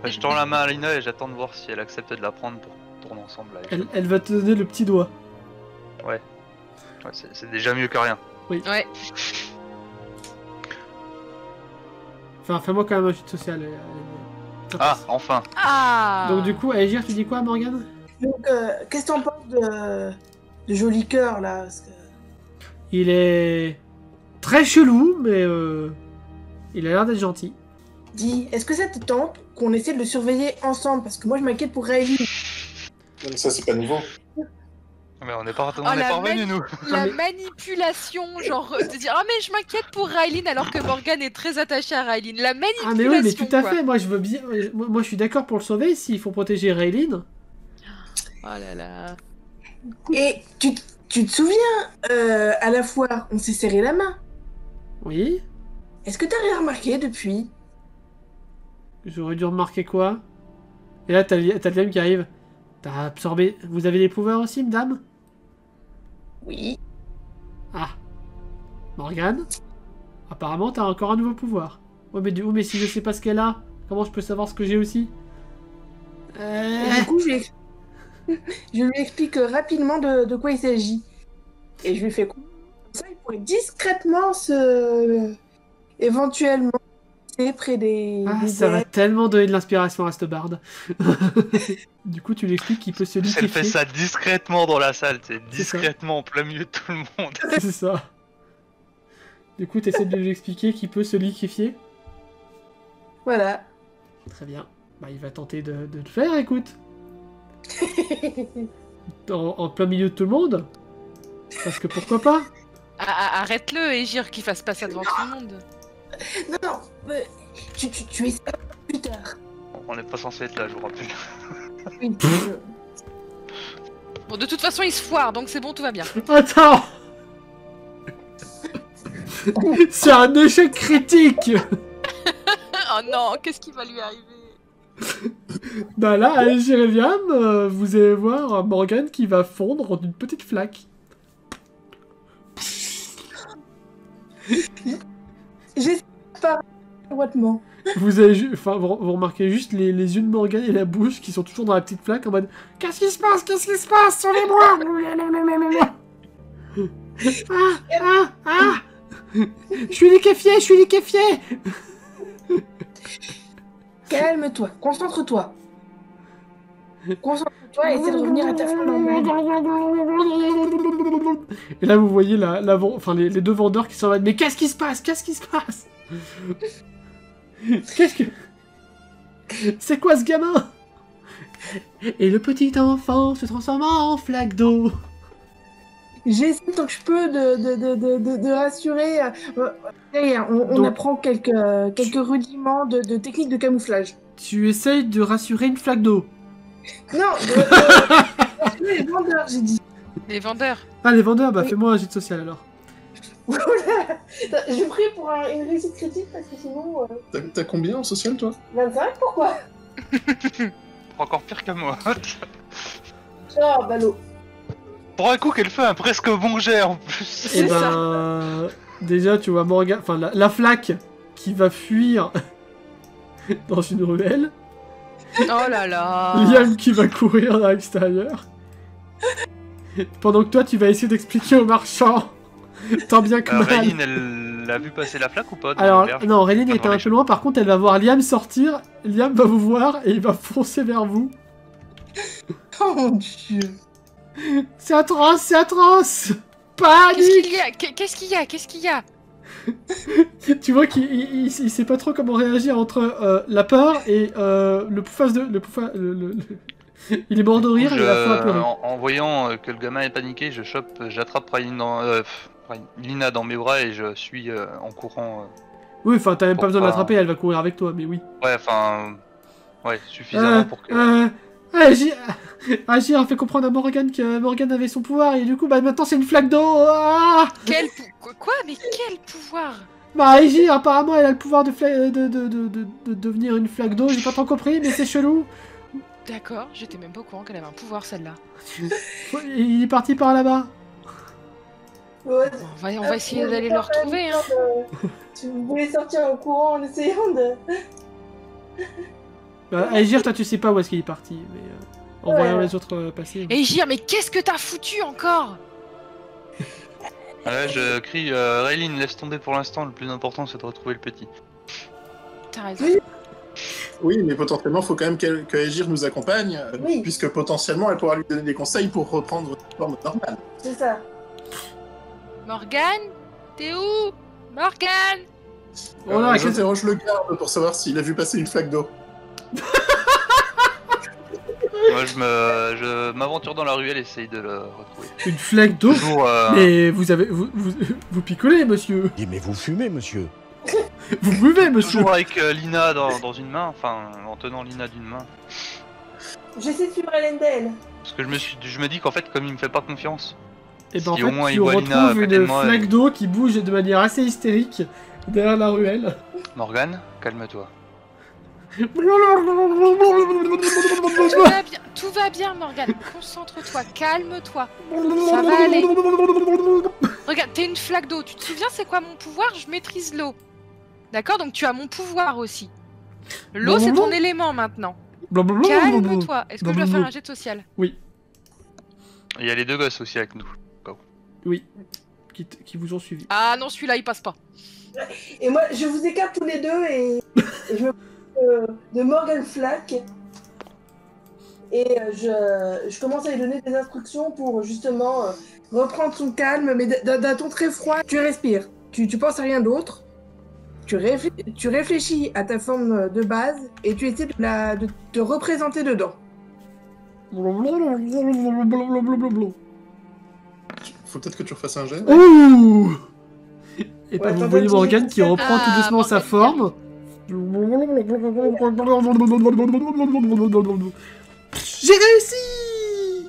Je tends la main à Lina et j'attends de voir si elle accepte de la prendre pour tourner ensemble avec elle. Elle va te donner le petit doigt. Ouais, c'est déjà mieux que rien. Ouais. Enfin, fais-moi quand même un jeu social. Ça Ah, passe. enfin. Ah. Donc du coup, Aegir, tu dis quoi, Morgane? Donc, qu'est-ce que t'en penses de joli cœur là parce que... Il est très chelou, mais il a l'air d'être gentil. Dis, est-ce que ça te tente qu'on essaie de le surveiller ensemble? Parce que moi je m'inquiète pour Riley. Non, mais ça, c'est pas nouveau. Mais on n'est pas, Oh, la revenus, nous. La mais- manipulation, genre de dire ah mais je m'inquiète pour Rylin alors que Morgane est très attachée à Rylin. La manipulation. Ah mais oui, mais tout à quoi. fait. Moi, je veux bien. Moi, je suis d'accord pour le sauver s'il faut protéger Raylene. Oh là là. Et tu te souviens, à la foire, on s'est serré la main. Oui. Est-ce que t'as rien remarqué depuis? J'aurais dû remarquer quoi? Et là, t'as Liam qui arrive. T'as absorbé. Vous avez des pouvoirs aussi, madame? Oui. Ah. Morgane? Apparemment, t'as encore un nouveau pouvoir. Ouais, mais si je sais pas ce qu'elle a, comment je peux savoir ce que j'ai aussi? Et du coup, je lui explique rapidement de quoi il s'agit. Et je lui fais comme ça, il pourrait discrètement éventuellement près des... Ah, des ça va ailes. tellement donner de l'inspiration à cette barde. Du coup, tu lui expliques qu'il peut se Elle liquéfier. fait ça discrètement dans la salle, c'est C'est ça. discrètement en plein milieu de tout le monde. C'est ça. Du coup, t'essaies de lui expliquer qu'il peut se liquéfier. Voilà. Très bien. Bah, il va tenter de le faire, écoute. En plein milieu de tout le monde. Parce que pourquoi pas? Arrête-le et gire qu'il fasse pas ça devant tout le monde. Non, non, tu es ça plus tard. On n'est pas censé être là, je vous rappelle. Oui, Bon, de toute façon, il se foire, donc c'est bon, tout va bien. Attends. C'est un échec critique. Oh non, qu'est-ce qui va lui arriver? Bah là, à Jérémiam, vous allez voir Morgane qui va fondre en une petite flaque. J'essaie de parler droitement. Vous avez vous remarquez juste les yeux de Morgane et la bouche qui sont toujours dans la petite flaque en mode qu'est-ce qui se passe? Qu'est-ce qui se passe? Sauvez-moi! Je suis liquéfié! Calme-toi, concentre-toi. Concentre-toi et essaie de revenir à ta fin normale. Et là, vous voyez les deux vendeurs qui s'en vont. Mais qu'est-ce qui se passe? Qu'est-ce qui se passe? Qu'est-ce que... C'est quoi ce gamin? Et le petit enfant se transforma en flaque d'eau. J'essaie tant que je peux de rassurer. On Donc- apprend quelques rudiments de techniques de camouflage. Tu essayes de rassurer une flaque d'eau. Non, de rassurer les vendeurs, j'ai dit. Les vendeurs. Ah, les vendeurs, bah Oui. fais-moi un jet de social alors. Voilà. Je prie pour une réussite critique parce que sinon... T'as combien en social, toi? 25, pourquoi? Encore pire que moi. Oh, ballot. Pour un coup qu'elle fait un presque bon jet en plus. Et C'est ben... Déjà, tu vois Morgane... Enfin, la flaque qui va fuir dans une ruelle. Oh là là. Liam qui va courir à l'extérieur. Pendant que toi, tu vas essayer d'expliquer aux marchands Tant bien que mal. Rayline, elle a vu passer la flaque ou pas dans Alors, l'auberge? non, Rayline Pas était dans un les peu loin, par contre, elle va voir Liam sortir. Liam va vous voir et il va foncer vers vous. Oh mon dieu. C'est atroce, c'est atroce! Qu'est-ce Panique! qu'il y a Qu'est-ce qu'il y a Qu'est-ce qu'il y a Tu vois qu'il sait pas trop comment réagir entre la peur et le poufface de... Il est mort de rire et il a faim à pleurer. En voyant que le gamin est paniqué, j'attrape Lina dans mes bras et je suis en courant. Oui, enfin, t'as même pas Pour besoin de pas- l'attraper, elle va courir avec toi, mais oui. Ouais, enfin... Ouais, suffisamment pour que... Agir a fait comprendre à Morgane que Morgane avait son pouvoir et du coup, bah maintenant c'est une flaque d'eau. Ah Quoi Mais quel pouvoir? bah, Agir, apparemment, elle a le pouvoir de devenir une flaque d'eau, j'ai pas trop compris, mais c'est chelou. D'accord, j'étais même pas au courant qu'elle avait un pouvoir celle-là. Il est parti par là-bas. Ouais, On va essayer d'aller le retrouver, hein. Si vous voulez sortir au courant en essayant de... Bah, Agir, toi tu sais pas où est-ce qu'il est parti, mais en Ouais. voyant les autres passer. Et Gir, mais qu'est-ce que t'as foutu encore? Ouais, je crie, Rayline, laisse tomber pour l'instant, le plus important c'est de retrouver le petit. T'as raison. Oui. Oui, mais potentiellement, il faut quand même qu'Aegir nous accompagne, Oui. puisque potentiellement, elle pourra lui donner des conseils pour reprendre une forme normale. C'est ça. Morgane? T'es où? Morgane? Oh là, J'interroge le garde pour savoir s'il a vu passer une flaque d'eau. Moi je m'aventure dans la ruelle et essaye de le retrouver. une flaque d'eau. Toujours, Mais vous picolez, monsieur. Mais vous fumez, monsieur. Vous buvez, monsieur. toujours avec Lina dans une main, enfin en tenant Lina d'une main. J'essaie de suivre Elendel. Parce que je me dis qu'en fait, comme il me fait pas confiance, Et ben en Si fait, au moins tu il voit Lina à retrouves côté une de moi flaque et- d'eau qui bouge de manière assez hystérique derrière la ruelle. Morgane, calme-toi. Tout va bien, Morgane. Concentre-toi, calme-toi. Ça va aller. Regarde, t'es une flaque d'eau. Tu te souviens c'est quoi mon pouvoir? Je maîtrise l'eau. D'accord? Donc tu as mon pouvoir aussi. L'eau, c'est ton élément maintenant. Calme-toi. Est-ce que je dois faire un jet social? Il y a les deux gosses aussi avec nous. Oui, qui vous ont suivi. Ah non, celui-là, il passe pas. Et moi, je vous écarte tous les deux et je me de Morgan Flack. Et je commence à lui donner des instructions pour justement reprendre son calme, mais d'un ton très froid. Tu respires, tu penses à rien d'autre, tu réfléchis à ta forme de base et tu essaies de te représenter dedans. Faut peut-être que tu refasses un jet. Ouh. Et bah, Ouais, vous t'as voyez dit- Morgane qui reprend tout Ah, doucement sa Morgane. forme. J'ai réussi.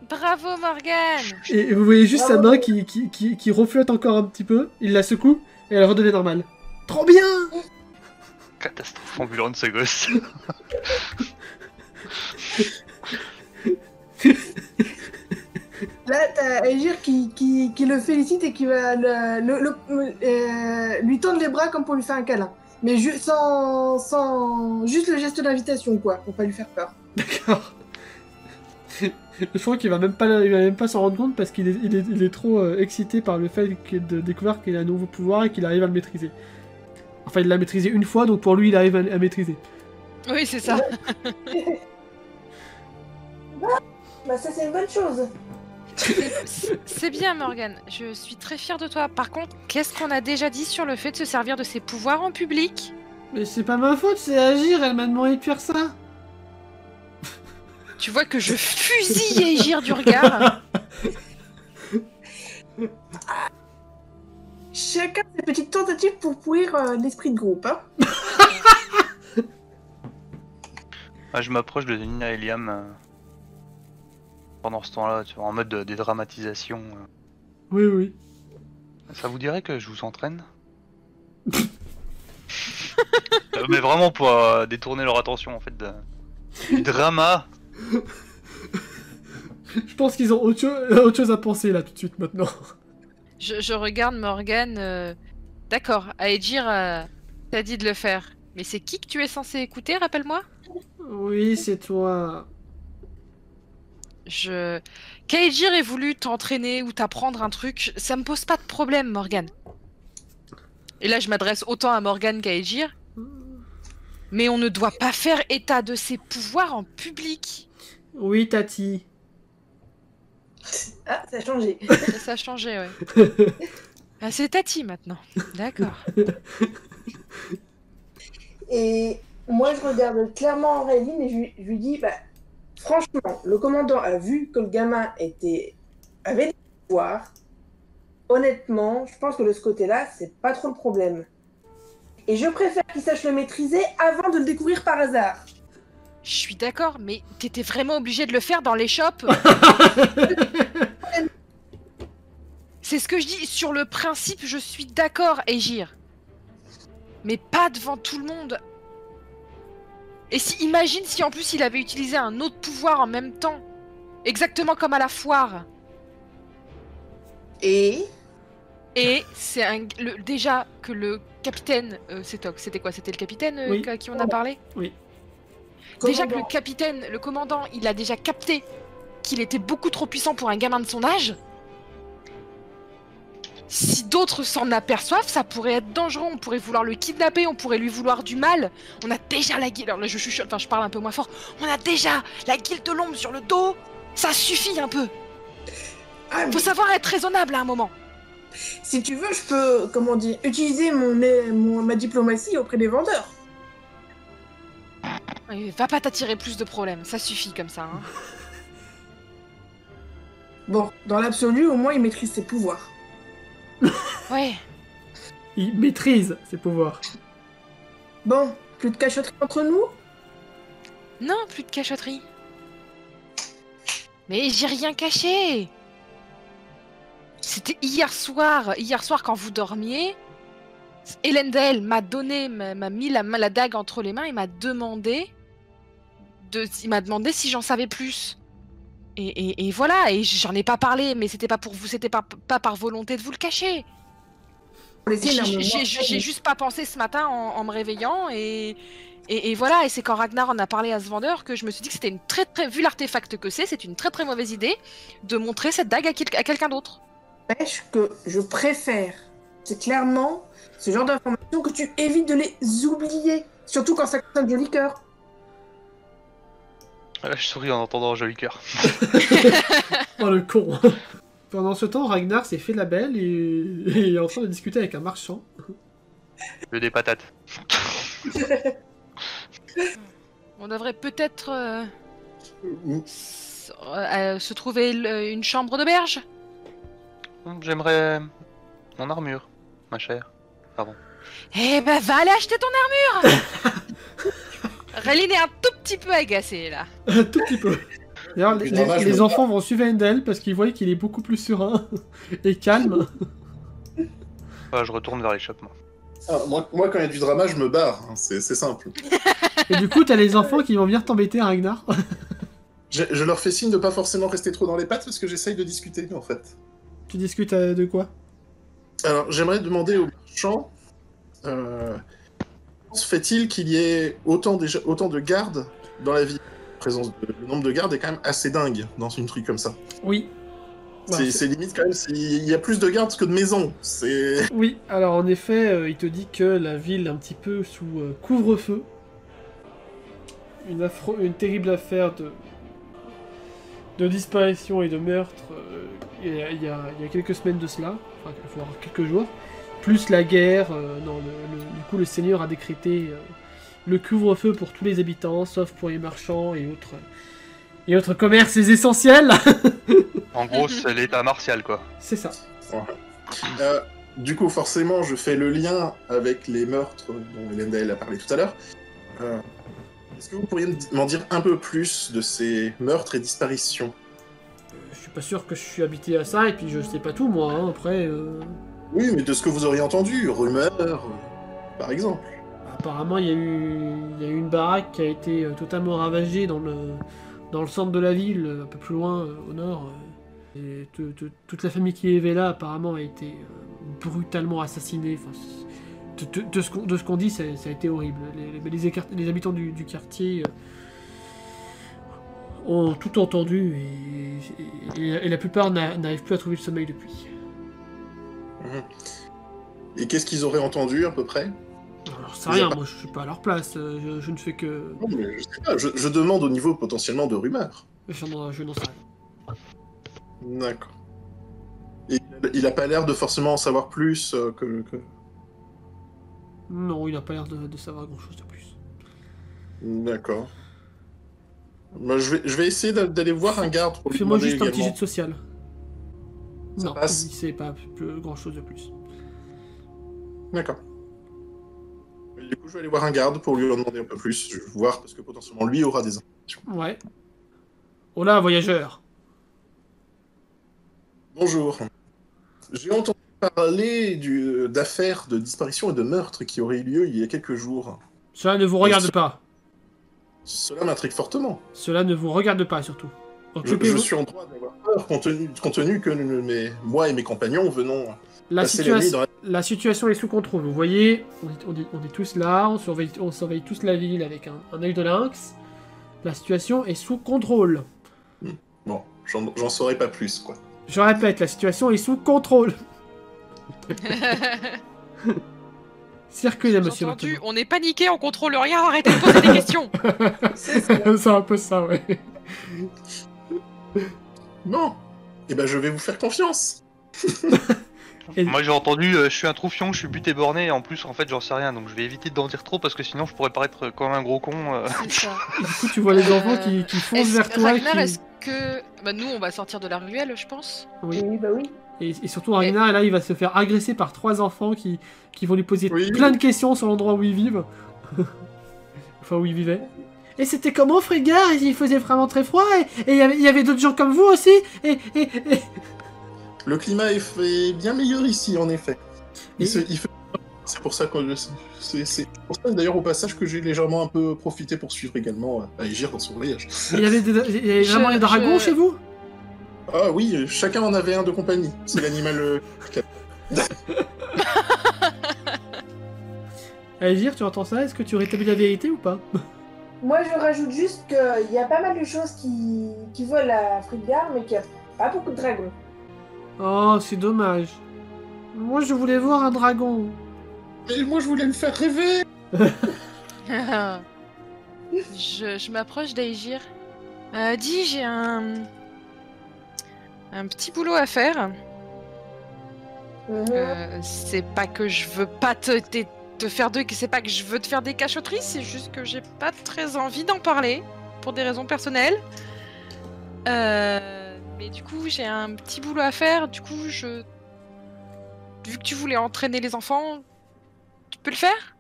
Bravo, Morgane. Et vous voyez juste sa Bravo. main qui reflotte encore un petit peu. Il la secoue et elle redevient normale. Trop bien. Catastrophe ambulante ce gosse. Là, t'as Aegir qui le félicite et qui va lui tendre les bras comme pour lui faire un câlin. Mais sans juste le geste d'invitation, quoi, pour pas lui faire peur. D'accord. Je crois qu'il va même pas s'en rendre compte parce qu'il est trop excité par le fait de découvrir qu'il a un nouveau pouvoir et qu'il arrive à le maîtriser. Enfin, il l'a maîtrisé une fois, donc pour lui, il arrive à maîtriser. Oui, c'est ça. Bah ça, c'est une bonne chose. C'est bien, Morgane. Je suis très fière de toi. Par contre, qu'est-ce qu'on a déjà dit sur le fait de se servir de ses pouvoirs en public? Mais c'est pas ma faute, c'est Agir, elle m'a demandé de faire ça. Tu vois que je fusille Aegir du regard. Chacun ses petites tentatives pour pourrir l'esprit de groupe, hein. Ah, je m'approche de Nina et Liam pendant ce temps-là, tu vois, en mode de dédramatisation. Oui, oui. Ça vous dirait que je vous entraîne Mais vraiment pour détourner leur attention en fait du drama. Je pense qu'ils ont autre chose à penser là tout de suite maintenant. Je regarde Morgane. D'accord, Aegir t'as dit de le faire. Mais c'est qui que tu es censé écouter, rappelle-moi? Oui, c'est toi. Kaejir ait voulu t'entraîner ou t'apprendre un truc, ça me pose pas de problème, Morgane. Et là, je m'adresse autant à Morgane qu'à Aegir. Mais on ne doit pas faire état de ses pouvoirs en public. Oui, Tati. Ah, ça a changé. Ça a changé, ouais. Ah, c'est Tati maintenant. D'accord. Et moi, je regarde clairement Auréline et je lui dis, bah, franchement, le commandant a vu que le gamin avait des pouvoirs. Honnêtement, je pense que de ce côté-là, c'est pas trop le problème. Et je préfère qu'il sache le maîtriser avant de le découvrir par hasard. Je suis d'accord, mais t'étais vraiment obligé de le faire dans les shops. C'est ce que je dis. Sur le principe, je suis d'accord, Aegir. Mais pas devant tout le monde. Et imagine si en plus il avait utilisé un autre pouvoir en même temps. Exactement comme à la foire. Et c'est déjà que le capitaine... c'était quoi? C'était le capitaine Oui. à qui on a parlé? Oui. Déjà que le capitaine, le commandant, il a déjà capté qu'il était beaucoup trop puissant pour un gamin de son âge. Si d'autres s'en aperçoivent, ça pourrait être dangereux. On pourrait vouloir le kidnapper, on pourrait lui vouloir du mal. On a déjà la guilde... Alors là, je chuchote, enfin je parle un peu moins fort. On a déjà la guilde de l'ombre sur le dos. Ça suffit un peu. Faut savoir être raisonnable à un moment. Si tu veux, je peux, comment dire, utiliser ma diplomatie auprès des vendeurs. Va pas t'attirer plus de problèmes, ça suffit comme ça. Hein. Bon, dans l'absolu, au moins, il maîtrise ses pouvoirs. Ouais. Il maîtrise ses pouvoirs. Bon, plus de cachotterie entre nous? Non, plus de cachotterie. Mais j'ai rien caché. C'était hier soir quand vous dormiez. Elendel m'a mis la dague entre les mains et m'a demandé si j'en savais plus. Et voilà, et j'en ai pas parlé, mais c'était pas pour vous, c'était pas par volonté de vous le cacher. J'ai juste pas pensé ce matin en me réveillant et voilà, et c'est quand Ragnar en a parlé à ce vendeur que je me suis dit que c'était une très vu l'artefact que c'est une très très mauvaise idée de montrer cette dague à quelqu'un d'autre. N'empêche que je préfère, c'est clairement ce genre d'informations que tu évites de les oublier, surtout quand ça concerne Joli Cœur. Je souris en entendant Joli Cœur. Oh le con. Pendant ce temps, Ragnar s'est fait la belle et est en train de discuter avec un marchand. Le des patates. On devrait peut-être se trouver une chambre d'auberge. J'aimerais mon armure, ma chère. Pardon. Eh ben, va aller acheter ton armure. Réline est un tout petit peu agacée, là. Un tout petit peu. D'ailleurs, les enfants vont suivre Endel parce qu'ils voient qu'il est beaucoup plus serein et calme. Je retourne vers les shops, moi. Ah, moi, quand il y a du drama, je me barre. Hein, c'est simple. Et du coup, t'as les enfants qui vont venir t'embêter, Ragnar. Je leur fais signe de pas forcément rester trop dans les pattes parce que j'essaye de discuter, en fait. Tu discutes de quoi? Alors, j'aimerais demander aux marchands... se fait-il qu'il y ait autant de gardes dans la ville? Le nombre de gardes est quand même assez dingue dans une truc comme ça. Oui. C'est limite quand même, il y a plus de gardes que de maisons. Oui, alors en effet, il te dit que la ville est un petit peu sous couvre-feu. Une terrible affaire de disparition et de meurtre il y a quelques semaines de cela, enfin voire quelques jours. Plus la guerre, du coup le Seigneur a décrété le couvre-feu pour tous les habitants, sauf pour les marchands et autres commerces essentiels. En gros, c'est l'état martial, quoi. C'est ça. Ouais. Du coup, forcément, je fais le lien avec les meurtres dont Elendel a parlé tout à l'heure. Est-ce que vous pourriez m'en dire un peu plus de ces meurtres et disparitions? Je suis pas sûr que je suis habitué à ça, et puis je sais pas tout, moi, hein, après... Oui, mais de ce que vous auriez entendu, rumeurs, par exemple. Apparemment, il y a eu une baraque qui a été totalement ravagée dans le centre de la ville, un peu plus loin, au nord. Et toute la famille qui vivait là, apparemment, a été brutalement assassinée. Enfin, de ce qu'on dit, ça a été horrible. Les habitants du quartier ont tout entendu et la plupart n'arrivent plus à trouver le sommeil depuis. Et qu'est-ce qu'ils auraient entendu à peu près? Alors c'est rien, moi je suis pas à leur place, je ne fais que... Non, mais je sais pas, je demande au niveau potentiellement de rumeurs. Je n'en sais rien. D'accord. Et il a pas l'air de forcément en savoir plus que... Non, il n'a pas l'air de savoir grand-chose de plus. D'accord. Bah, je vais essayer d'aller voir un garde pour lui Fais-moi demander juste un petit jet également. de social. Ça Non, passe. il sait pas grand-chose de plus. D'accord. Du coup, je vais aller voir un garde pour lui en demander un peu plus. Je vais voir, parce que potentiellement lui aura des informations. Ouais. Oh là, voyageur. Bonjour. J'ai entendu parler d'affaires de disparition et de meurtre qui auraient eu lieu il y a quelques jours. Cela ne vous regarde pas. Cela m'intrigue fortement. Cela ne vous regarde pas, surtout. Je Occupez-vous. suis en droit d'avoir peur, compte tenu que moi et mes compagnons venons passer la nuit dans la... La situation est sous contrôle. Vous voyez, on est tous là, on surveille tous la ville avec un œil de lynx. La situation est sous contrôle. Bon, j'en saurais pas plus, quoi. Je répète, la situation est sous contrôle. Circulez, monsieur. Entendu, Maintenant. on est paniqué, on contrôle rien, arrêtez de poser des questions. C'est un peu ça, ouais. Bon, eh ben je vais vous faire confiance. Et- Moi j'ai entendu je suis un troufion, je suis buté borné et en plus en fait j'en sais rien donc je vais éviter d'en dire trop parce que sinon je pourrais paraître comme un gros con. C'est ça. Du coup, tu vois les enfants qui foncent vers toi. Ragnar, est-ce que... Bah nous, on va sortir de la ruelle, je pense. Oui. Oui, bah oui. Et surtout, Ragnar, là, il va se faire agresser par 3 enfants qui vont lui poser Oui. plein de questions sur l'endroit où ils vivent. Enfin, où ils vivaient. Et c'était comment, Frégard? Il faisait vraiment très froid, et il y avait d'autres gens comme vous aussi, et... Le climat est bien meilleur ici, en effet. Et- C'est pour ça que c'est pour ça d'ailleurs au passage que j'ai légèrement un peu profité pour suivre également Aegir dans son voyage. Il y avait vraiment des dragons chez vous? Ah oui, chacun en avait un de compagnie. C'est l'animal. Aegir, tu entends ça? Est-ce que tu rétablis la vérité ou pas? Moi, je rajoute juste qu'il y a pas mal de choses qui volent à Friggar, mais qu'il n'y a pas beaucoup de dragons. Oh, c'est dommage. Moi, je voulais voir un dragon. Et moi je voulais le faire rêver. Je m'approche d'Aegir. Dis, j'ai un petit boulot à faire. C'est pas que je veux pas te faire c'est pas que je veux te faire des cachotteries, c'est juste que j'ai pas très envie d'en parler pour des raisons personnelles. Mais du coup, j'ai un petit boulot à faire. Du coup, vu que tu voulais entraîner les enfants, tu peux le faire?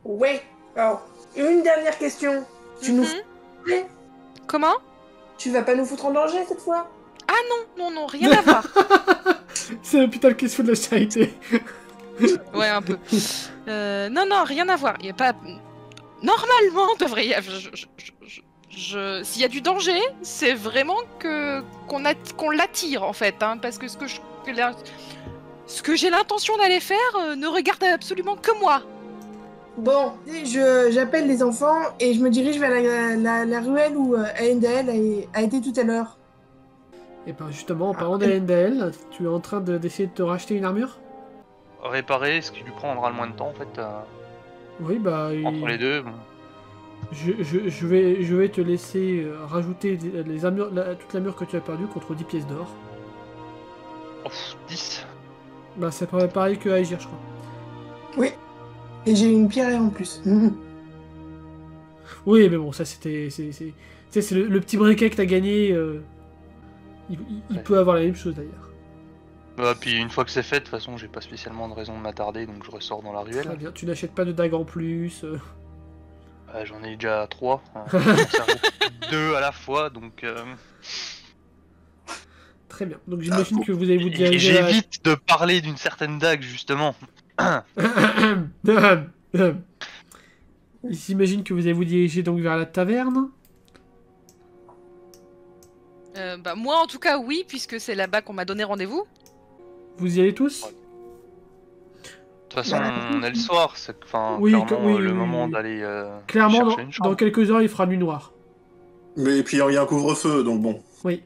Ouais. Alors, une dernière question. Tu nous fous en danger? Comment? Tu vas pas nous foutre en danger cette fois? Non, rien à voir. C'est l'hôpital qui se fout de la charité. Ouais, un peu. Non, rien à voir. Il y a pas. Normalement, devrait y avoir. S'il y a du danger, c'est vraiment qu'on l'attire en fait, hein, parce que ce que j'ai l'intention d'aller faire ne regarde absolument que moi. Bon, j'appelle les enfants et je me dirige vers la ruelle où Aendel a été tout à l'heure. Et ben justement, en parlant d'Aendel, tu es en train d'essayer de te racheter une armure? Réparer ce qui lui prendra le moins de temps en fait Oui, bah... entre les deux. Bon. Je vais te laisser rajouter les armures, toute l'armure que tu as perdue contre 10 pièces d'or. Oh, 10. Bah c'est pareil que Aegir, je crois. Oui. Et j'ai une pierre en plus. Oui, mais bon, ça c'était... C'est le petit briquet que t'as gagné. Il Ouais. peut avoir la même chose d'ailleurs. Bah, puis une fois que c'est fait, de toute façon j'ai pas spécialement de raison de m'attarder donc je ressors dans la Très ruelle. bien, tu n'achètes pas de dague en plus. J'en ai déjà 3. 2 à la fois donc... Très bien, donc j'imagine que vous allez vous diriger à... J'évite de parler d'une certaine dague justement. J'imagine que vous allez vous diriger donc vers la taverne. Bah moi en tout cas oui, puisque c'est là-bas qu'on m'a donné rendez-vous. Vous y allez tous? De toute façon on est le soir, c'est Oui, clairement oui, le oui, moment oui. d'aller Clairement, chercher une chambre. dans quelques heures, il fera nuit noire. Mais puis il y a un couvre-feu, donc bon. Oui.